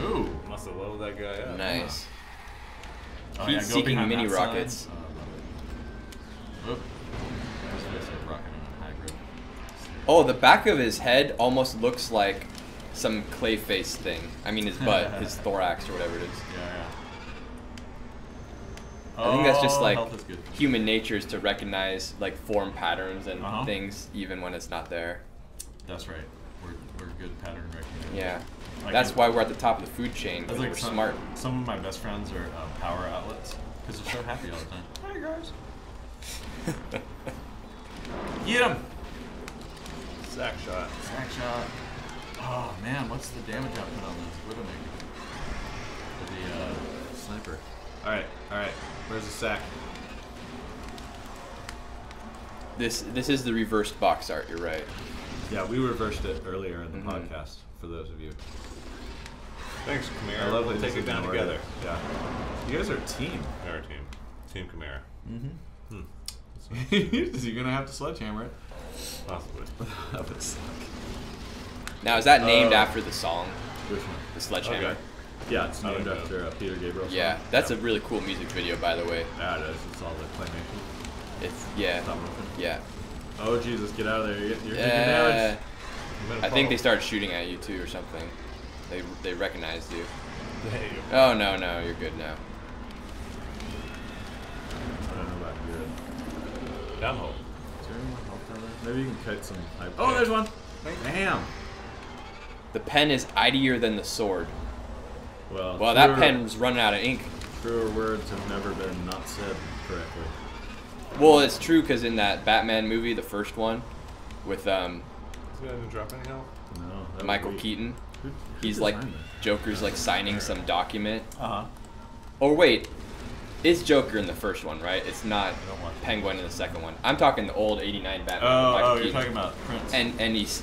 Ooh. Must have leveled that guy up. Nice. Oh, Heat yeah, go seeking behind mini that sign. rockets. Oop. This is a rocket on a hybrid. Oh, the back of his head almost looks like some clay face thing. I mean his butt, his thorax or whatever it is. Yeah, yeah. I think that's just like health is good. human nature is to recognize like form patterns and Uh-huh. things even when it's not there. That's right. We're good pattern recognition. Yeah. Like That's it- why we're at the top of the food chain, That's because like we're some, smart. Some of my best friends are power outlets because they're so happy all the time. Hi guys. Get him. Sack shot. Sack shot. Oh man, what's the damage output on this Widowmaker? For the sniper. All right. Where's the sack? This is the reversed box art. You're right. Yeah, we reversed it earlier in the Mhm. podcast. For those of you, Thanks, Chimera. I love We'll that take this it down is in together. order. Yeah, you guys are a team. Our team. Team Chimera. Mm-hmm. Hmm. You're gonna have to sledgehammer it. Possibly. That would suck. Now is that named after the song, Which one? the Sledgehammer? Okay. Yeah, it's named Oh, no. after Peter Gabriel. song. Yeah, that's a really cool music video, by the way. Yeah, it is. It's all the claymation. It's yeah, Stop motion. yeah. Oh Jesus, get out of there! You're taking Yeah. damage. I think they started shooting at you too or something. They recognized you. Hey. Oh no, you're good now. I don't know about good. Downhole. Is there any more health down there? Maybe you can cut some. Oh, there's one. Damn. The pen is mightier than the sword. Well, Well, that truer- pen's running out of ink. Truer words have never been not said correctly. Well, it's true because in that Batman movie, the first one, with Is it gonna drop any health? No. that was Michael weak. Keaton, Who he's like designed Joker's like signing some document. that? Uh-huh. Or wait, it's Joker in the first one, right? It's not don't watch Penguin in the second one. I'm talking the old '89 Batman. with Oh, Michael you're Keaton. talking about Prince. And he's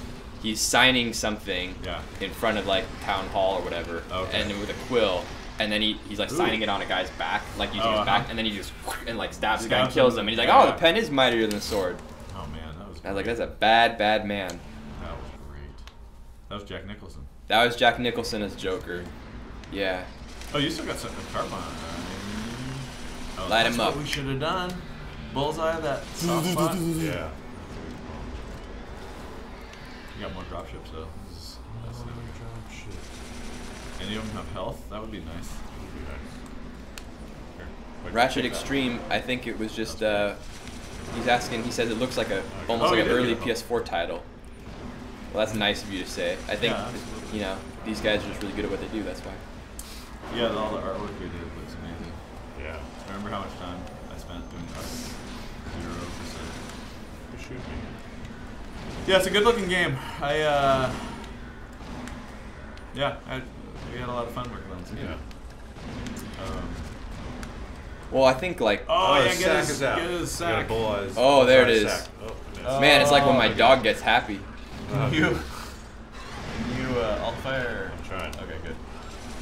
signing something Yeah. in front of like town hall or whatever, Okay. and with a quill, and then he's like Ooh. signing it on a guy's back, like using Oh, his back, uh-huh. and then he just and like stabs the guy and Stabs kills him. him, and he's like, Yeah. oh, the pen is mightier than the sword. Oh man, that was. I was like, that's a bad man. That was great. That was Jack Nicholson. That was Jack Nicholson as Joker. Yeah. Oh, you still got something with carbon. Oh, Light that's him up. what we should have done. Bullseye that soft spot. Yeah. You got more dropships though. Any of them have health? That would be nice. Ratchet Extreme, I think it was just, he's asking, he says it looks like almost like an early PS4 title. Well, that's nice of you to say. I think, you know, these guys are just really good at what they do, that's why. Yeah, all the artwork we did looks amazing. Yeah. Remember how much time I spent doing art? 0%. You shoot me. Yeah, it's a good looking game. We had a lot of fun working on this game. Yeah. Well, I think like... Oh, yeah, sack is out. Get his sack. Oh, there it is. Oh, Man, it's like when my dog gets happy. You alt fire. I'm trying. Okay, good.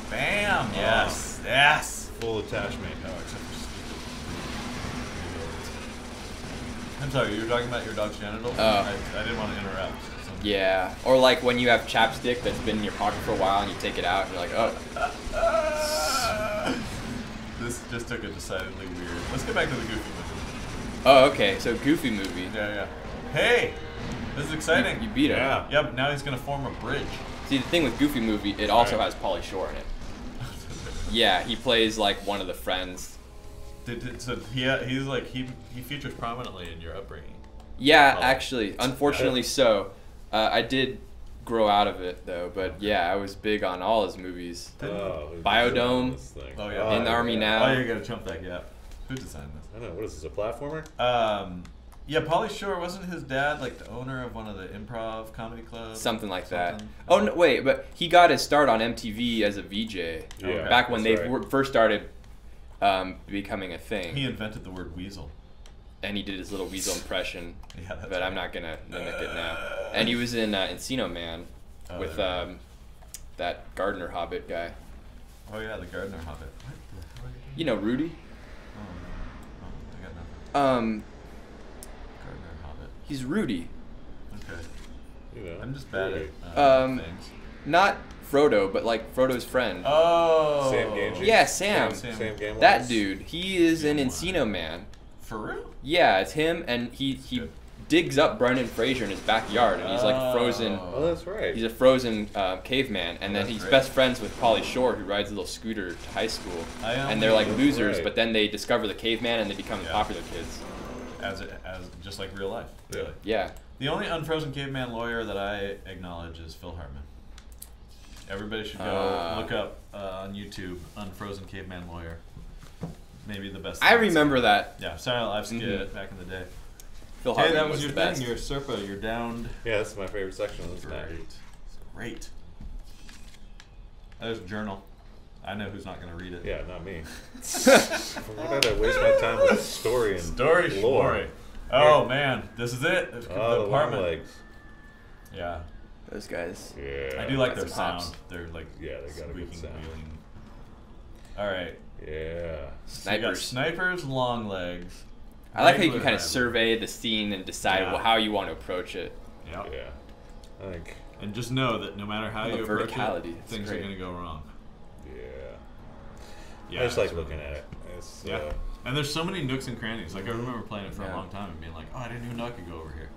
Bam! Yes. Yes. Full attachment. Oh, except for stupid. I'm sorry, you were talking about your dog's genitals? Oh. I didn't want to interrupt. Yeah, or like when you have chapstick that's been in your pocket for a while and you take it out and you're like, oh. This just took a decidedly weird. Let's get back to the Goofy movie. Oh, okay, so Goofy movie. Yeah. Hey! This is exciting. You beat him. Yeah. Yep, now he's gonna form a bridge. See, the thing with Goofy movie, it also has Pauly Shore in it. Yeah, he plays like one of the friends. So he features prominently in your upbringing. Yeah, actually, unfortunately so. I did grow out of it though, but yeah, I was big on all his movies. Biodome, Oh yeah. In the Army Now. Oh, you gotta jump that gap. Who designed this? I don't know. What is this? A platformer? Yeah, Pauly Shore, wasn't his dad like the owner of one of the improv comedy clubs? Something like that. Oh no, wait, but he got his start on MTV as a VJ. Yeah, back when they right. first started becoming a thing. He invented the word weasel. And he did his little weasel impression, Yeah, that's but right. I'm not gonna mimic it now. And he was in Encino Man with that gardener hobbit guy. Oh yeah, the gardener hobbit. What the hell are you You know Rudy? Oh, no. I got nothing. Gardener hobbit. He's Rudy. Okay. You know, I'm just bad Rudy. at things. Not Frodo, but like Frodo's friend. Oh. Sam Gamgee. Yeah, Sam. Sam Gamgee. That dude. He is in Encino Man. For real? Yeah, it's him, and he digs up Brendan Fraser in his backyard, and he's like frozen. Oh, that's right. He's a frozen caveman, and then he's best friends with Pauly Shore, who rides a little scooter to high school. And they're like losers, but then they discover the caveman, and they become the popular kids. As just like real life. Really. Yeah. The only unfrozen caveman lawyer that I acknowledge is Phil Hartman. Everybody should go look up on YouTube Unfrozen Caveman Lawyer. Maybe the best. I remember that. Yeah, Saturday Night Live skit back in the day. Phil Hey, Hartman that was your the thing. best. Your Serpa. You're downed. Yeah, that's my favorite section of this Great. night. Great. There's a journal. I know who's not going to read it. Yeah, not me. Why did I waste my time with story and lore? Oh man, this is it. Oh, The the long apartment. legs. Yeah. Those guys. Yeah. I do like Got their some hops. sound. They're like Yeah, they got a good squeaking, sound. wheeling. All right. Yeah. So you got Snipers. snipers, long legs. I like how you can regular kind of driver. survey the scene and decide how you want to approach it. Yep. Yeah. I think. And just know that no matter how The you approach verticality, it, it's things great. are going to go wrong. Yeah. Yeah. I just like it's looking really- at it. It's, Yeah. And there's so many nooks and crannies. Like I remember playing it for Yeah. a long time and being like, oh, I didn't even know I could go over here.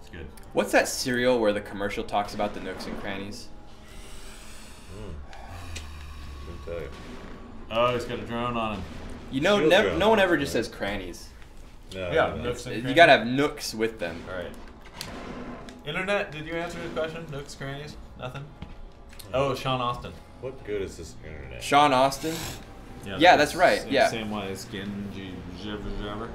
It's good. What's that cereal where the commercial talks about the nooks and crannies? Couldn't tell you. Oh, he's got a drone on him. You know, Shield drone. no one ever just says crannies. No, Yeah, no, nooks and You crannies. gotta have nooks with them. All right. Internet, did you answer his question? Nooks, crannies? Nothing? Oh, Sean Austin. What good is this internet? Sean Austin? Yeah, that's right, yeah. Samwise Skin, Jabber.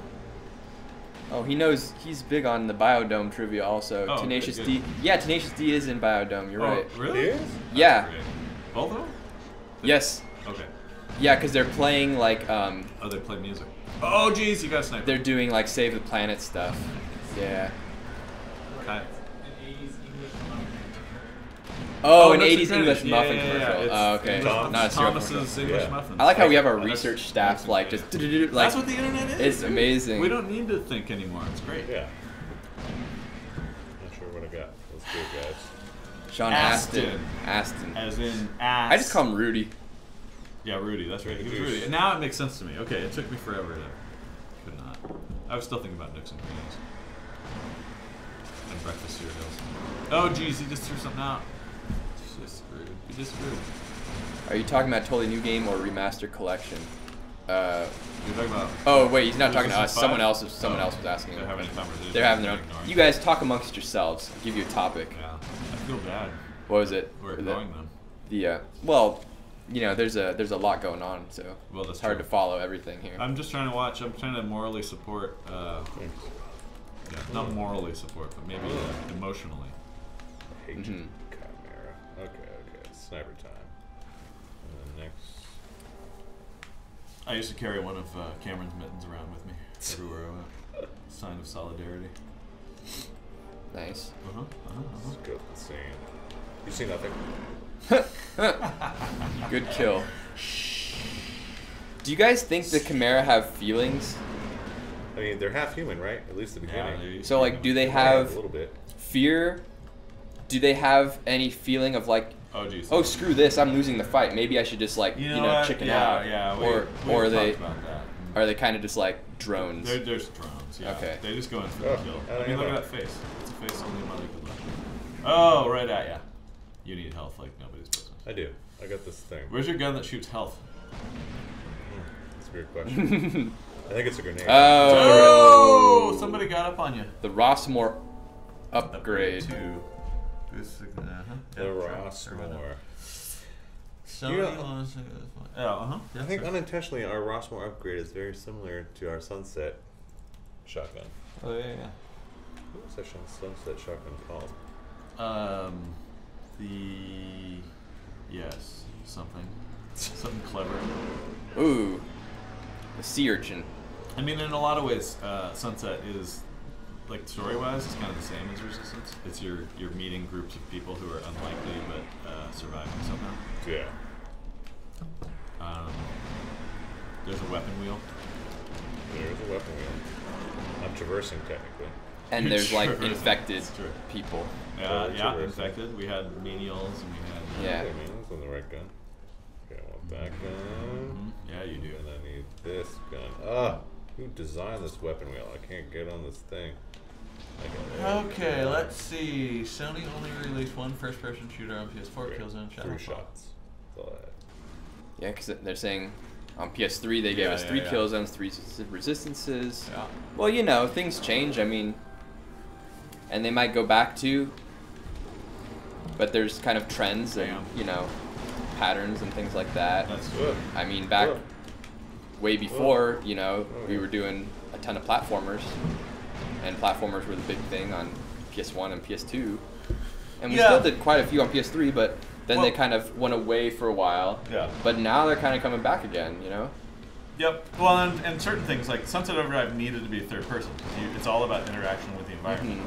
Oh, he knows. He's big on the Biodome trivia also. Oh, Tenacious good, D. Yeah, Tenacious D is in Biodome. You're right. Really? He is? Yeah. Great. Both of them? Yes. Okay. Yeah, because they're playing like Oh, they play music. Oh, geez, you got a sniper. they're doing like Save the Planet stuff. Yeah. Okay. Oh, an Nooks and 80s Crannies. English muffin Yeah, commercial. it's Oh, okay. English Tom- Not a cereal Thomas's commercial. English Yeah. muffins. I like how we have our That's- research staff that's like just like. That's what the internet is. It's amazing. We don't need to think anymore. It's great. Yeah. Not sure what I got. Let's do it, guys. Sean Astin. Astin. As in ass. I just call him Rudy. Yeah, Rudy. That's right. He was Rudy. And now it makes sense to me. Okay, it took me forever to. Could not. I was still thinking about Nooks and Crannies. And breakfast cereals. Oh, geez, he just threw something out. He just screwed. Are you talking about totally new game or remastered collection? You're talking about. Oh wait, he's not talking to us. 5? Someone else was asking. They're having a conversation. They're having their own. You guys talk amongst yourselves. I'll give you a topic. Yeah, I feel bad. What was it? We're ignoring them. Well, you know, there's a lot going on, so it's hard to follow everything here. I'm just trying to watch. I'm trying to morally support. Not morally support, but maybe emotionally. I hate you, Chimera. Okay. Sniper time. And then next. I used to carry one of Cameron's mittens around with me everywhere I went. Sign of solidarity. Nice. Let's go with the scene. You see nothing. Good kill. Do you guys think the Chimera have feelings? I mean, they're half human, right? At least at the beginning. Yeah, so, like, do they have a little bit fear? Do they have any feeling of like, oh screw this, I'm losing the fight. Maybe I should just like chicken out. Yeah. Or are they kind of just like drones? They're just drones. Yeah. Okay. They just go in for the kill. I mean, look at that face. It's a face only a mother could love. Oh, right at ya. You need health like nobody's business. I do. I got this thing. Where's your gun that shoots health? That's a weird question. I think it's a grenade. Oh! Somebody got up on you. The Rossmore upgrade. The Rossmore. I think unintentionally our Rossmore upgrade is very similar to our Sunset shotgun. Oh yeah. What was that Sunset shotgun called? Something clever. Ooh, the sea urchin. I mean, in a lot of ways, Sunset is, like, story-wise, it's kind of the same as Resistance. It's you're meeting groups of people who are unlikely but surviving somehow. Yeah. There's a weapon wheel. There's a weapon wheel. I'm traversing technically. And there's like infected people. Yeah, infected. We had menials and we had. Okay, menials on the right gun. Okay, I want that gun. Yeah, you do. And I need this gun. Who designed this weapon wheel? I can't get on this thing. Okay, let's see. Sony only released one first-person shooter on PS4. Killzone shot. 3 shots. That's all I had. Yeah, because they're saying on PS3 they gave us 3 Killzones, 3 Resistances. Yeah. Well, you know, things change. I mean, and they might go back to, but there's kind of trends and patterns and things like that. That's good. I mean, back way before, we were doing a ton of platformers, and platformers were the big thing on PS1 and PS2, and we still did quite a few on PS3, but then they kind of went away for a while. Yeah. But now they're kind of coming back again, Yep. Well, and certain things like Sunset Overdrive needed to be third person. It's all about interaction with the environment.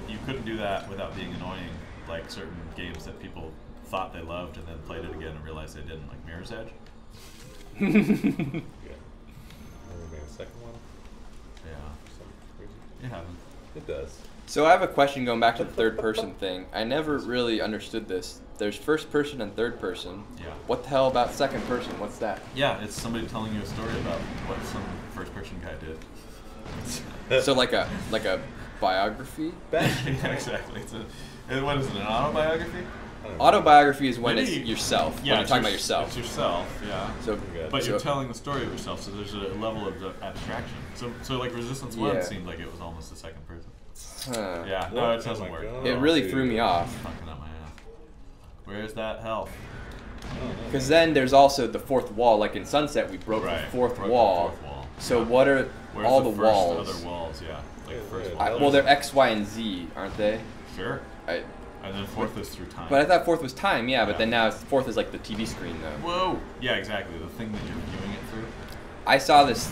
You couldn't do that without being annoying, like certain games that people thought they loved and then played it again and realized they didn't, like Mirror's Edge. Yeah. Maybe a second one? Yeah. It happens. It does. So I have a question going back to the third person thing. I never really understood this. There's first person and third person. Yeah. What the hell about second person? What's that? Yeah, it's somebody telling you a story about what some first person guy did. So like a biography? Yeah, exactly. What is it, an autobiography? Autobiography is when it's yourself. Yeah, when you're talking about yourself. It's yourself, yeah. But you're telling the story of yourself, so there's a level of abstraction. So like Resistance 1 seemed like it was almost the second person. Yeah, no, it doesn't work. It really threw me off. Fucking up my ass. Where's that health? Because then there's also the fourth wall. Like in Sunset, we broke the fourth wall. So what are all the walls? Other walls, yeah. Like first well, they're X, Y, and Z, aren't they? Sure. And then fourth is through time. But I thought fourth was time, but then now fourth is like the TV screen, though. Whoa! Yeah, exactly. The thing that you're viewing it through. I saw this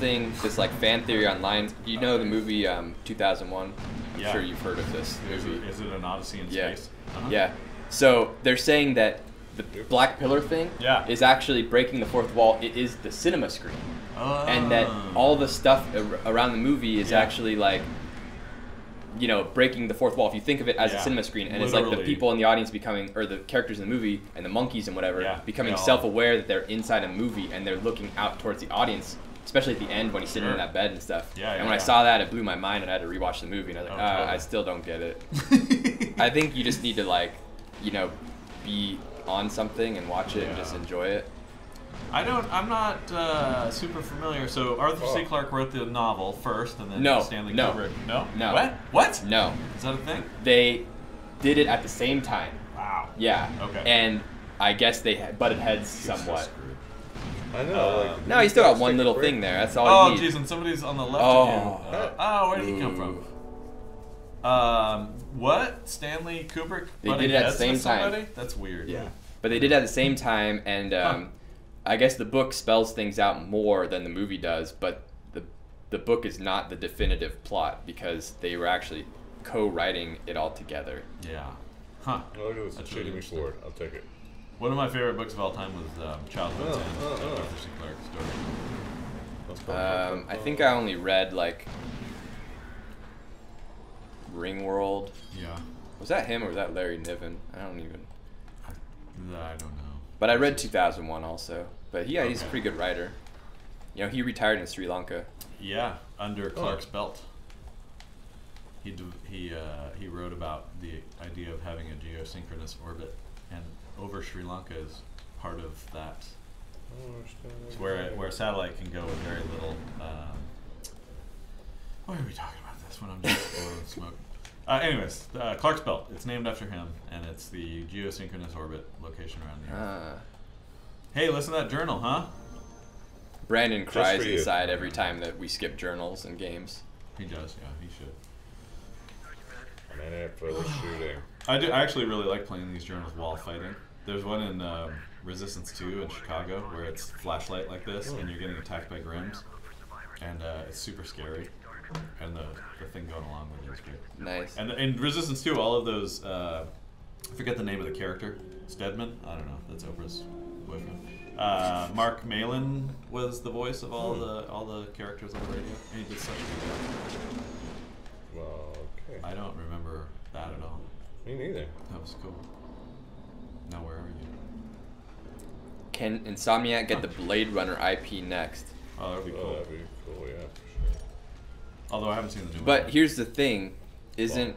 like fan theory online. You know the movie 2001? I'm sure you've heard of this movie. Is it an Odyssey in space? Yeah. So they're saying that the black pillar thing is actually breaking the fourth wall. It is the cinema screen. And that all the stuff around the movie is actually like, you know, breaking the fourth wall. If you think of it as a cinema screen, and it's like the people in the audience becoming, or the characters in the movie and the monkeys and whatever, becoming self-aware that they're inside a movie and they're looking out towards the audience, especially at the end when he's sitting in that bed and stuff. And when I saw that, it blew my mind, and I had to rewatch the movie, and I was like, I still don't get it. I think you just need to, like, you know, be on something and watch it and just enjoy it. I'm not super familiar. So Arthur C. Clarke wrote the novel first, and then Stanley Kubrick. No. What? No. Is that a thing? They did it at the same time. Wow. Yeah. Okay. And I guess they butted heads somewhat. I know. No, you still got one little thing there. That's all you need. Oh, jeez, and somebody's on the left of you. Where did he come from? What? Stanley Kubrick? They did it at the same time. That's weird. Yeah. But they did it at the same time, and I guess the book spells things out more than the movie does, but the book is not the definitive plot because they were actually co-writing it all together. Yeah. Huh. Oh, look at this. Shady me forward. I'll take it. One of my favorite books of all time was Childhood's End, Arthur C. Clarke story. I think I only read, like, Ringworld. Yeah. Was that him or was that Larry Niven? I don't know. But I read 2001 also. But he's a pretty good writer. You know, he retired in Sri Lanka. Yeah, under Clarke's belt. He wrote about the idea of having a geosynchronous orbit, and over Sri Lanka is part of that. It's where a satellite can go with very little. Why are we talking about this when I'm just blowing smoke? Anyways, Clarke's belt. It's named after him, and it's the geosynchronous orbit location around the Earth. Hey, listen to that journal, huh? Brandon cries inside every time that we skip journals and games. He does, yeah. He should. I'm in it for the shooting. I actually really like playing these journals while fighting. There's one in Resistance 2 in Chicago where it's flashlight like this, and you're getting attacked by Grims, and it's super scary. And the thing going along with it is great. Nice. And in Resistance 2, all of those, I forget the name of the character, Stedman? I don't know, that's Oprah's boyfriend. Mark Malin was the voice of all the characters on the radio, and he did such a good job. Well, okay. I don't remember that at all. Me neither. That was cool. Now where are you? Can Insomniac get the Blade Runner IP next? Oh, that'd be cool. That'd be cool, yeah, for sure. Although I haven't seen the new one. But here's the thing, isn't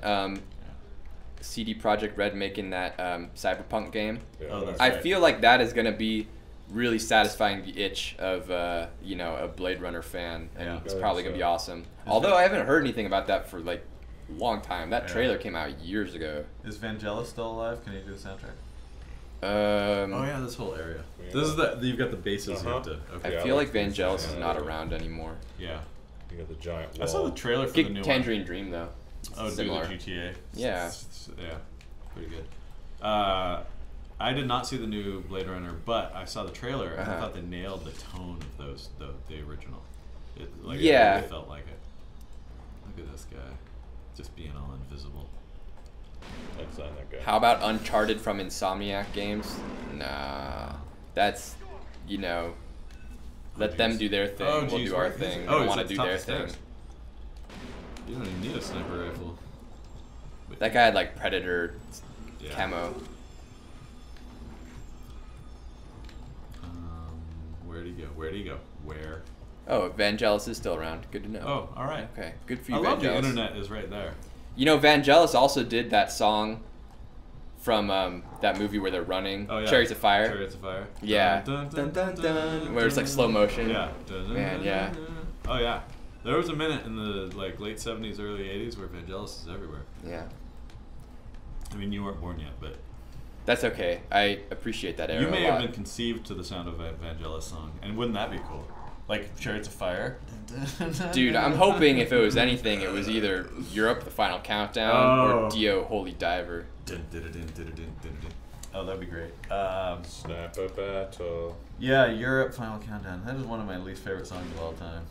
CD Projekt Red making that Cyberpunk game? Yeah, that's I right. feel like that is going to be really satisfying the itch of you know, a Blade Runner fan, and it's probably going to be awesome. Although I haven't heard anything about that for like a long time. That trailer came out years ago. Is Vangelis still alive? Can he do the soundtrack? Oh yeah, this whole area. This is you've got the bases you have to. I feel like Vangelis is not around anymore. Yeah. You got the giant wall. I saw the trailer for the new Tangerine one. Dream though. Oh, similar. do the GTA. Yeah. Yeah, pretty good. I did not see the new Blade Runner, but I saw the trailer and I thought they nailed the tone of the original. It really felt like it. Look at this guy, just being all invisible. That's not that guy. How about Uncharted from Insomniac Games? Nah, that's, you know, let them do their thing. We'll do our thing. We don't want to do their thing. You don't even need a sniper rifle. That guy had like Predator camo. Where'd he go? Where? Oh, Vangelis is still around. Good to know. Oh, all right. Okay, good for you, I Vangelis. love the internet is right there. You know, Vangelis also did that song from that movie where they're running, Chariots of Fire. Chariots of Fire. Yeah. Dun, dun, dun, dun, where it's like slow motion. Yeah. Man, yeah. Oh yeah. There was a minute in the like late 70s, early 80s where Vangelis is everywhere. Yeah. I mean, you weren't born yet, but that's okay. I appreciate that era. You may a lot. have been conceived to the sound of a Vangelis song, and wouldn't that be cool? Like Chariots of Fire. Dude, I'm hoping if it was anything, it was either Europe, The Final Countdown, or Dio, Holy Diver. Oh, that'd be great. Snap a battle. Yeah, Europe, Final Countdown. That is one of my least favorite songs of all time.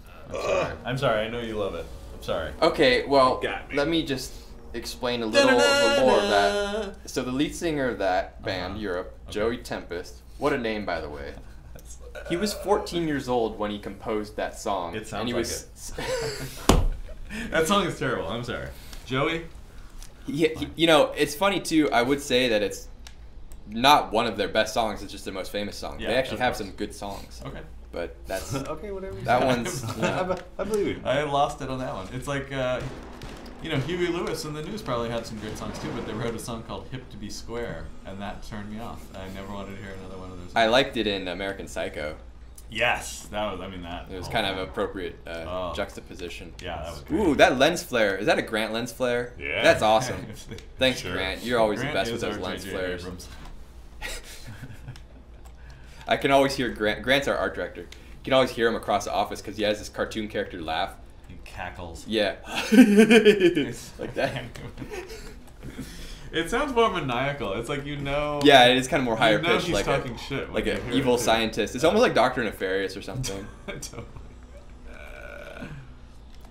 I'm sorry. I know you love it. I'm sorry. Okay, well, let me just explain a little of the lore of that. So the lead singer of that band, Europe, Joey Tempest, what a name, by the way. He was 14 years old when he composed that song. It sounds and he like was it. That song is terrible. I'm sorry. Joey? Yeah, you know, it's funny too. I would say that it's not one of their best songs. It's just their most famous song. Yeah, they actually have course. some good songs. Okay. But that's Okay, whatever. that one's. Yeah. I believe you. I lost it on that one. It's like, you know, Huey Lewis and the News probably had some great songs too, but they wrote a song called "Hip to Be Square," and that turned me off. I never wanted to hear another one of those. I liked it in American Psycho. Yes, that was. I mean that. It was kind of appropriate juxtaposition. Yeah, that was great. Ooh, that lens flare. Is that a Grant lens flare? Yeah. That's awesome. Thanks, Sure. Grant. You're always Grant the best with is those our lens J.J. flares. Abrams. I can always hear Grant. Grant's our art director. You can always hear him across the office because he has this cartoon character laugh. He cackles. Yeah. Like that. It sounds more maniacal. It's like, you know. Yeah, it is kind of more higher you know pitched, he's like talking shit when like you an hear evil it, too. scientist. It's almost like Dr. Nefarious or something. Totally.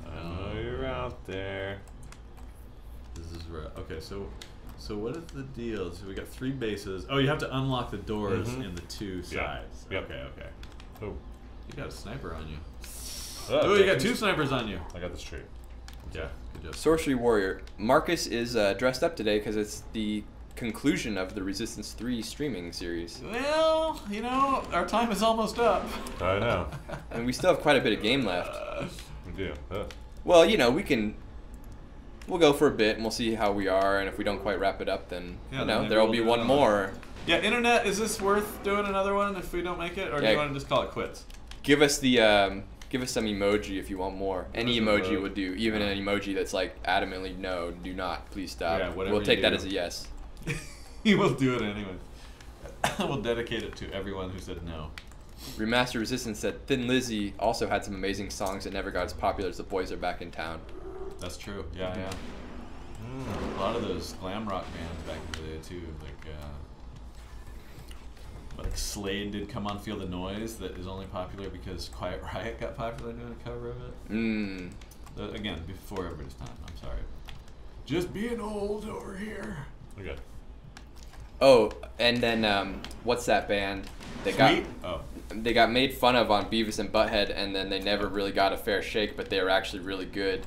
Oh, you're out there. This is right. Okay, so what is the deal? So we got 3 bases. Oh, you have to unlock the doors in the 2 Yeah. sides. Yep. Okay. Oh, You got a sniper on you. oh, You got 2 snipers on you. I got this straight. Yeah, good job. Sorcery Warrior. Marcus is dressed up today because it's the conclusion of the Resistance 3 streaming series. Well, you know, our time is almost up. I know. And we still have quite a bit of game left. We do. Well, you know, we'll go for a bit and we'll see how we are, and if we don't quite wrap it up, then, Yeah, you then know, maybe there'll we'll be do one another more. Yeah, Internet, is this worth doing another one if we don't make it? Or do Yeah. you want to just call it quits? Give us the give us some emoji if you want more. Any us a emoji vote. would do. Even an emoji that's like adamantly no, do not, please stop. Yeah, whatever we'll take you that do. as a yes. We'll do it anyway. We'll dedicate it to everyone who said no. Remaster Resistance said Thin Lizzy also had some amazing songs that never got as popular as The Boys Are Back in Town. That's true. Yeah. A lot of those glam rock bands back in the day too, like Slade did "Come On Feel the Noise," that is only popular because Quiet Riot got popular doing a cover of it. Again, before everybody's time. I'm sorry. Just being old over here. Okay. Oh, and then what's that band? They got made fun of on Beavis and Butthead, and then they never really got a fair shake, but they were actually really good.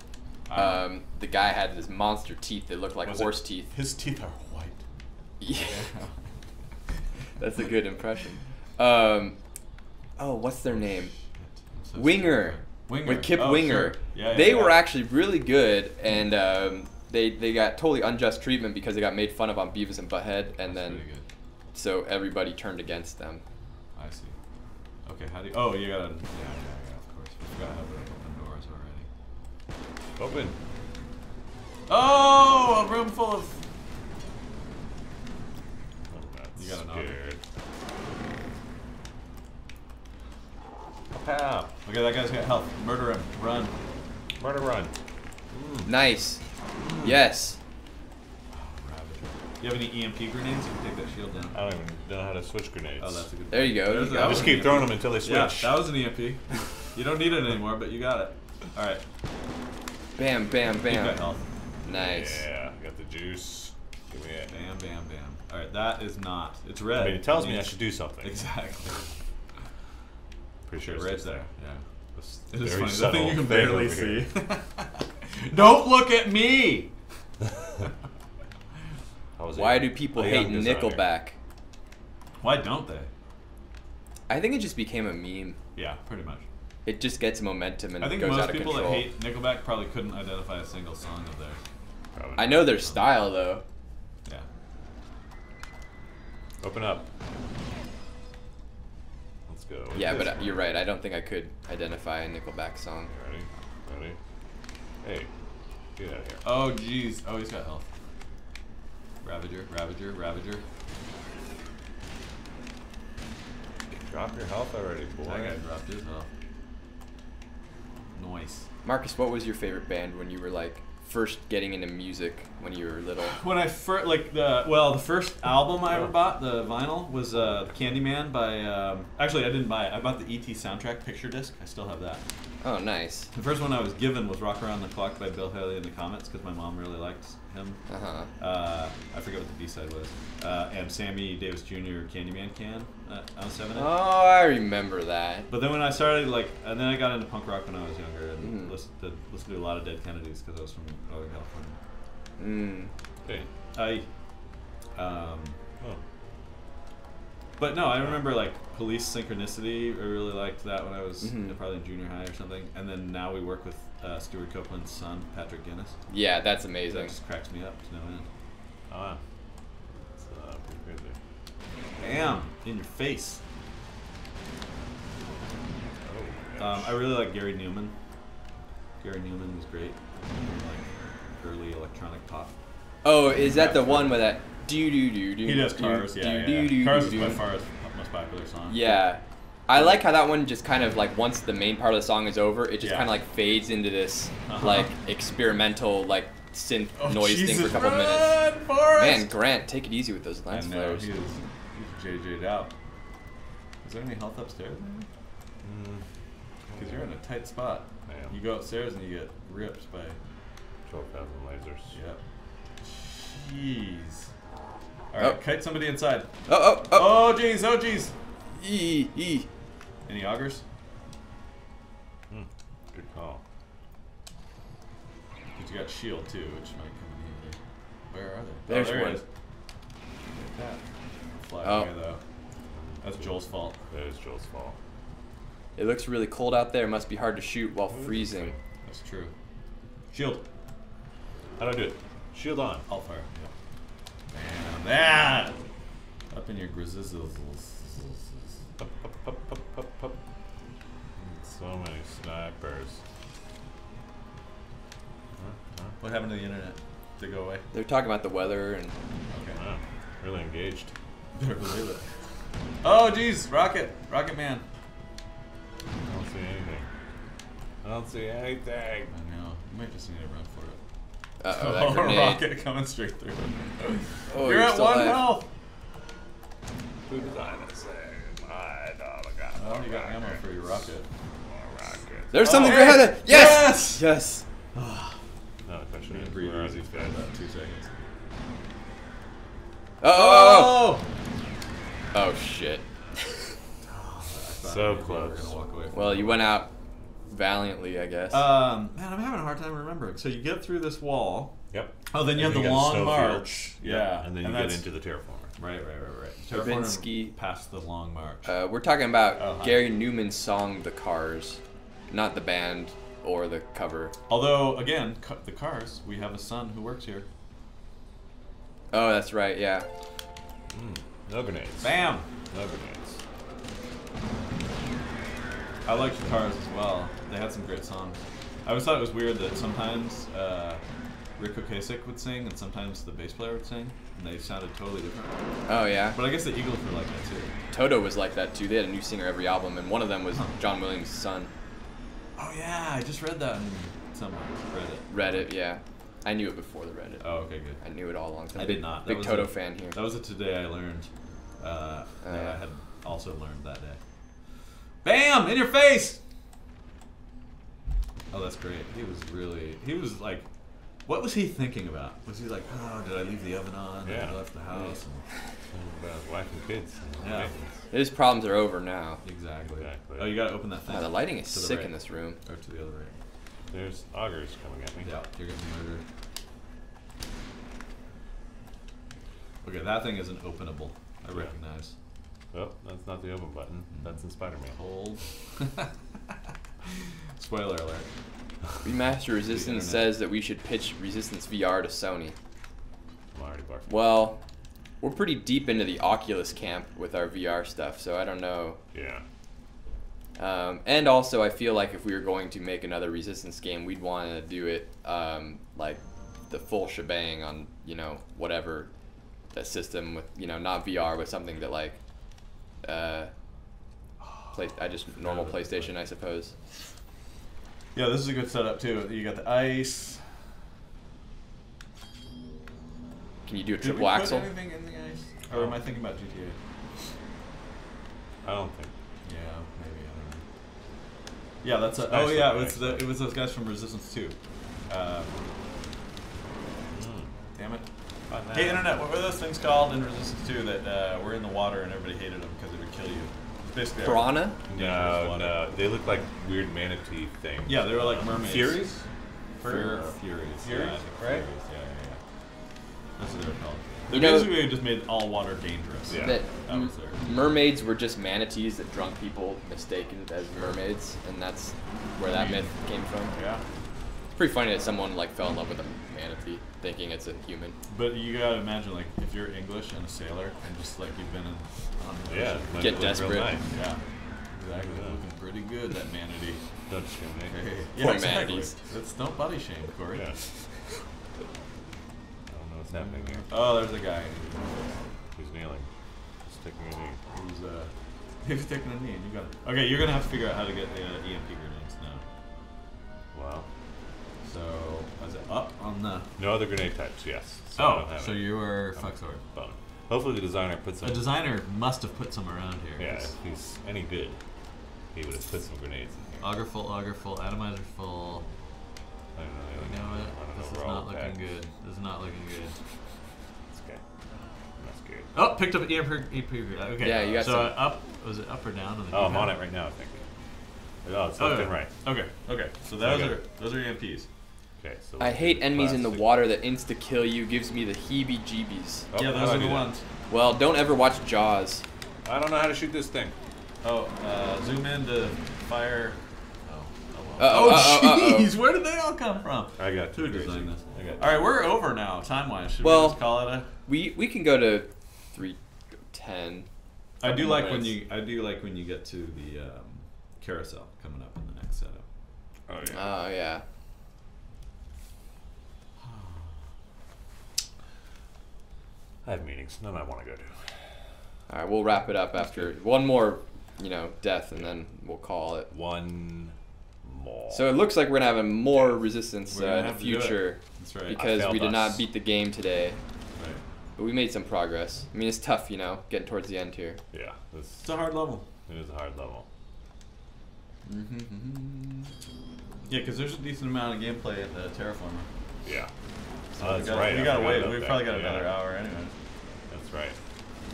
The guy had this monster teeth that looked like horse teeth. His teeth are white. Yeah. That's a good impression. Oh, what's their name? So Winger. Winger. With Kip Oh, Winger. sure. Yeah, they yeah. were actually really good, and they got totally unjust treatment because they got made fun of on Beavis and Butthead, and That's then pretty good. so everybody turned against them. I see. Okay, how do you... Oh, you gotta... Yeah, of course. I forgot how to open doors already. Open. Oh, a room full of... I'm not You gotta knock it. scared. Pow. Okay, that guy's got health. Murder him. Run. Murder run. Nice. Yes. Ravager. You have any EMP grenades? You can take that shield down. I don't even know how to switch grenades. Oh, that's a good There you go. There's You that got Just was keep an throwing EMP. them until they switch. Yeah, that was an EMP. You don't need it anymore, but you got it. Alright. Bam, bam, Keep that bam. health. Nice. Yeah, got the juice. Give me it. Bam, bam, bam. Alright, that is not. It's red. I mean, it tells me I should do something. Exactly. Pretty sure It's it's red just there. Yeah. This It is very funny. The subtle thing you can thing barely over here. see. Don't look at me! Why do people hate Nickelback? Why don't they? I think it just became a meme. Yeah, pretty much. It just gets momentum and I think goes most out of people control. that hate Nickelback probably couldn't identify a single song of theirs. Probably. I know their style though. Yeah. Open up. Let's go. Yeah, but you're right. I don't think I could identify a Nickelback song. Ready? Hey, get out of here. Oh, jeez. Oh, he's got health. Ravager, Ravager, Ravager. Drop your health already, boy. That guy dropped his health. Nice. Marcus, what was your favorite band when you were like first getting into music when you were little? When I first, like, the first album I ever bought, the vinyl, was Candyman by, actually I didn't buy it. I bought the E.T. soundtrack picture disc. I still have that. Oh, nice. The first one I was given was Rock Around the Clock by Bill Haley and the Comets because my mom really liked him. I forget what the B-side was. And Sammy Davis Jr. Candyman can on 7 Oh, I remember that. But then when I started, like, and then I got into punk rock when I was younger and listened to a lot of Dead Kennedys because I was from Northern California. Hey. But no, I remember like Police Synchronicity. I really liked that when I was probably in junior high or something. And then now we work with Stuart Copeland's son, Patrick Guinness. Yeah, that's amazing. That just cracks me up to no end. Ah. It's pretty crazy. Bam! In your face. I really like Gary Newman. Gary Newman was great. Like early electronic pop. Oh, is that the one with that? He does Cars, yeah. Cars is by far his most popular song. Yeah. I like how that one just kind of like once the main part of the song is over, it just kind of like fades into this like experimental like synth noise thing for a couple minutes. Forrest! Man, Grant, take it easy with those lens flares. He's JJ'd out. Is there any health upstairs? Because you're in a tight spot. You go upstairs and you get ripped by 12,000 lasers. Yep. Jeez. Alright, kite somebody inside. Oh, Oh, jeez, oh, jeez. Any augers? Good call. Because you got shield too, which might come in handy. Where are they? There's there one. it is. Look at that. Fly away though. That's Joel's fault. That is Joel's fault. It looks really cold out there. It must be hard to shoot while freezing. That's true. Shield. How do I do it? Shield on. Alt fire. Yep. Bam. That! Up in your grizzles. Up. So many snipers. What happened to the internet? Did it go away? They're talking about the weather and. Okay. Wow. Really engaged. Better believe it. Oh, jeez. Rocket Man. I don't see anything. I don't see anything. I know. You might just need to run for it. Uh-oh, that grenade. Rocket coming straight through. Oh, you're at 1 health. Who designed this thing? Oh, you got ammo for your rocket. There's something great. Yes! Yes! No, the question is, Breathe where are easy these for guys? about 2 seconds. Oh! Oh, shit. So close. Gonna walk away from Well, you went out valiantly, I guess. Man, I'm having a hard time remembering. So you get through this wall. Yep. Oh, then you And have the got long snowfield. march. Yep. Yeah. And then you get into the terraformer. Right. Verbinski. Past the long march. We're talking about Oh, hi. Gary Newman's song, The Cars. Not the band or the cover. Although, again, the Cars, we have a son who works here. Oh, that's right, yeah. No grenades. Bam! No grenades. I liked the Cars as well. They had some great songs. I always thought it was weird that sometimes Rick Ocasek would sing and sometimes the bass player would sing, and they sounded totally different. Oh, yeah. But I guess the Eagles were like that too. Toto was like that too. They had a new singer every album, and one of them was John Williams' son. Oh yeah, I just read that in some Reddit. Reddit, yeah. I knew it before the Reddit. Oh, okay, good. I knew it all along. I did not. Big Toto fan here. That was a today I learned. That I had also learned that day. Bam! In your face! Oh, that's great. He was like, what was he thinking about? Was he like, oh, did I leave the oven on? Yeah. I left the house. About his wife and kids. Yeah. His problems are over now. Exactly. Oh, you gotta open that thing. Wow, the lighting is To the sick right. in this room. Or to the other right. There's augers coming at me. Yeah, you're getting murdered. Okay, that thing isn't openable. I recognize. Oh, that's not the open button. That's in Spider-Man. Hold. Spoiler alert. Remaster Resistance says that we should pitch Resistance VR to Sony. I'm already barking. Well, we're pretty deep into the Oculus camp with our VR stuff, so I don't know. Yeah. And also, I feel like if we were going to make another Resistance game, we'd want to do it like the full shebang on, you know, whatever a system with, you know, not VR, but something that like, normal PlayStation, I suppose. Yeah, this is a good setup too. You got the ice. Can you do a Did we triple put axle? anything in the ice? Or am I thinking about GTA? I don't think. Yeah, maybe. I don't know. Yeah, that's a. Oh Ice yeah, Lake. it was those guys from Resistance 2. Damn it. Hey internet, what were those things called in Resistance 2 that were in the water and everybody hated them because they would kill you? Basically, Piranha? No. They look like weird manatee things. Yeah, they were like mermaids. Furies? Furies. Furies? Yeah, Right? Furies. Yeah. That's what they were called. They You know- basically just made all water dangerous. Yeah. That That was there. mermaids were just manatees that drunk people mistaken as mermaids, and that's where that myth came from. Yeah. It's pretty funny that someone like fell in love with a manatee, thinking it's a human. But you gotta imagine, like, if you're English and a sailor, and just like you've been on the Yeah. ocean. might Get look real desperate. nice. Yeah. Exactly. Yeah. Looking pretty good, that manatee. Don't discriminate. Yeah, Poor exactly. manatees. That's don't body shame, Corey. Yeah. I don't know what's happening here. Oh, there's a guy He's kneeling. He's taking a knee. who's taking a knee. And you got it. Okay, you're gonna have to figure out how to get the EMP grenades now. Wow. So, is it up on the? No other grenade types, yes. So I don't Oh, have so it. you were fuck sword. Bummed. Hopefully the designer puts some. The designer must have put some around here. Yeah, if he's any good, he would have put some grenades in here. Auger full, atomizer full. I don't know. You know what? I This don't is know. not looking good. This is not looking good. It's okay. I'm not scared. Oh, picked up EMP. Okay. Yeah, you got so some. up. Was it up or down? On the Oh, I'm D-pad? on it right now, I think. Oh, it's Oh, left yeah. and right. Okay. Okay. So Okay. those are EMPs. Okay, so I let's hate do enemies in the plastic. water that insta-kill you, gives me the heebie-jeebies. Oh, Yeah, how those do I are the do that? ones. Well, don't ever watch Jaws. I don't know how to shoot this thing. Oh, zoom in to fire. Uh-oh, uh-oh. Jeez, where did they all come from? I got Who two designed crazy. this? I got All right, we're over now, time-wise. Should Well- we just call it a? We can go to 3:10. I do couple like when minutes. you get to the carousel coming up in the next setup. Oh, yeah. Oh yeah. I have meetings. None I want to go to. All right, we'll wrap it up after one more, death, and then we'll call it. One more. So it looks like we're gonna have more resistance We're gonna in the have to do it. future That's right. because we failed did not us. beat the game today, Right. but we made some progress. I mean, it's tough, getting towards the end here. Yeah, It's a hard level. it is a hard level. Yeah, because there's a decent amount of gameplay in the Terraformer. Yeah. So Oh, that's we right. We I gotta forgot wait. about We've that. probably got Yeah. another hour anyways. That's right.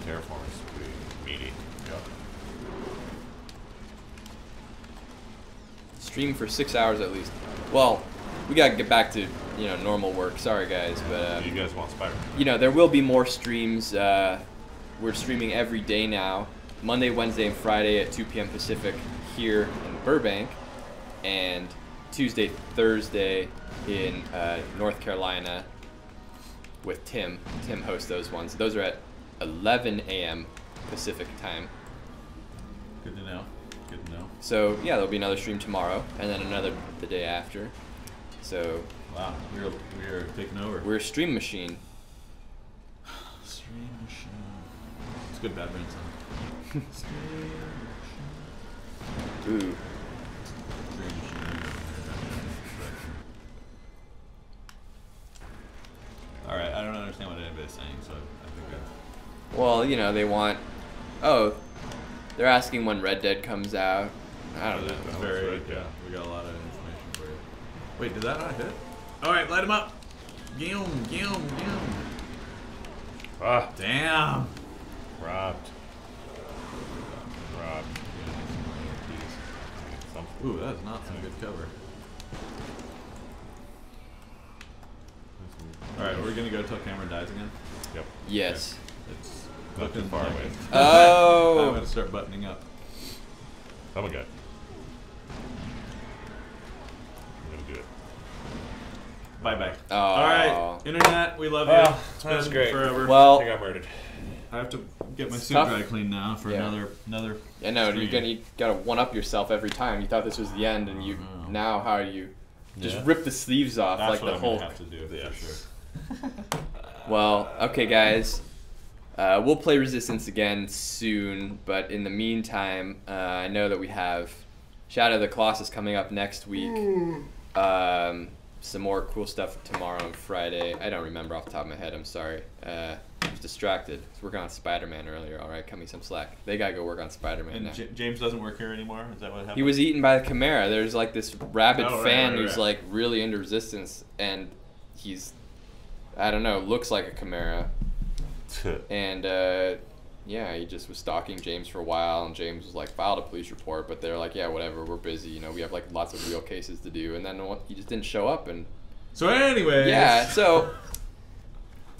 Terraformers pretty meaty. Yeah. Stream for 6 hours at least. Well, we gotta get back to normal work. Sorry guys, but You guys want Spider-Man? there will be more streams. We're streaming every day now, Monday, Wednesday, and Friday at 2 p.m. Pacific here in Burbank, and Tuesday, Thursday in North Carolina with Tim. Tim hosts those ones. Those are at 11 a.m. Pacific time. Good to know. Good to know. So yeah, there'll be another stream tomorrow, and then another the day after. So Wow, we're taking over. we're a stream machine. Stream machine. It's good Bad Brain song. Stream Ooh. machine. Stream machine. All right, I don't understand what anybody's saying, so I think Well, they want. Oh, they're asking when Red Dead comes out. I don't know. It's That's very right, yeah. yeah. We got a lot of information for you. Wait, did that not hit? All right, light him up. Gium. Ah, Damn. robbed. Something. Ooh, that's not some good cover. All right, we're gonna go till Cameron dies again. Yep. Yes. It's Not too looking far like away. it. I'm Oh. gonna start buttoning up. Oh my god. I'm gonna do it. Bye bye. Oh. All right, internet, we love you. Well, It's that was been great. forever. I Well, think I murdered. I have to get my It's suit tough. dry cleaned now for Yeah. another. I know stream. you gotta one up yourself every time. You thought this was the end, and you Oh. now how do you just Yeah. rip the sleeves off That's like what the I'm whole. gonna have to do Yes. for sure. Well, okay, guys. We'll play Resistance again soon, but in the meantime, I know that we have Shadow of the Colossus coming up next week. Some more cool stuff tomorrow and Friday. I don't remember off the top of my head. I'm sorry. I was distracted. I was working on Spider-Man earlier. All right, cut me some slack. They gotta go work on Spider-Man And now. James doesn't work here anymore. Is that what happened? He was eaten by the Chimera. There's like this rabid Oh, right, fan right, who's right. like really into Resistance, and he's, I don't know, looks like a Chimera. And yeah, he just was stalking James for a while, and James was like, filed a police report, but they're like, yeah, whatever, we're busy, we have like lots of real cases to do, and then he just didn't show up, and So anyway. yeah, so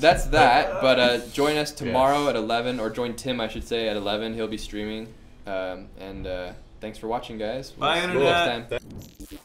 that's that. But join us tomorrow at 11, or join Tim, I should say, at 11. He'll be streaming. And thanks for watching, guys. Bye, Internet. Next time.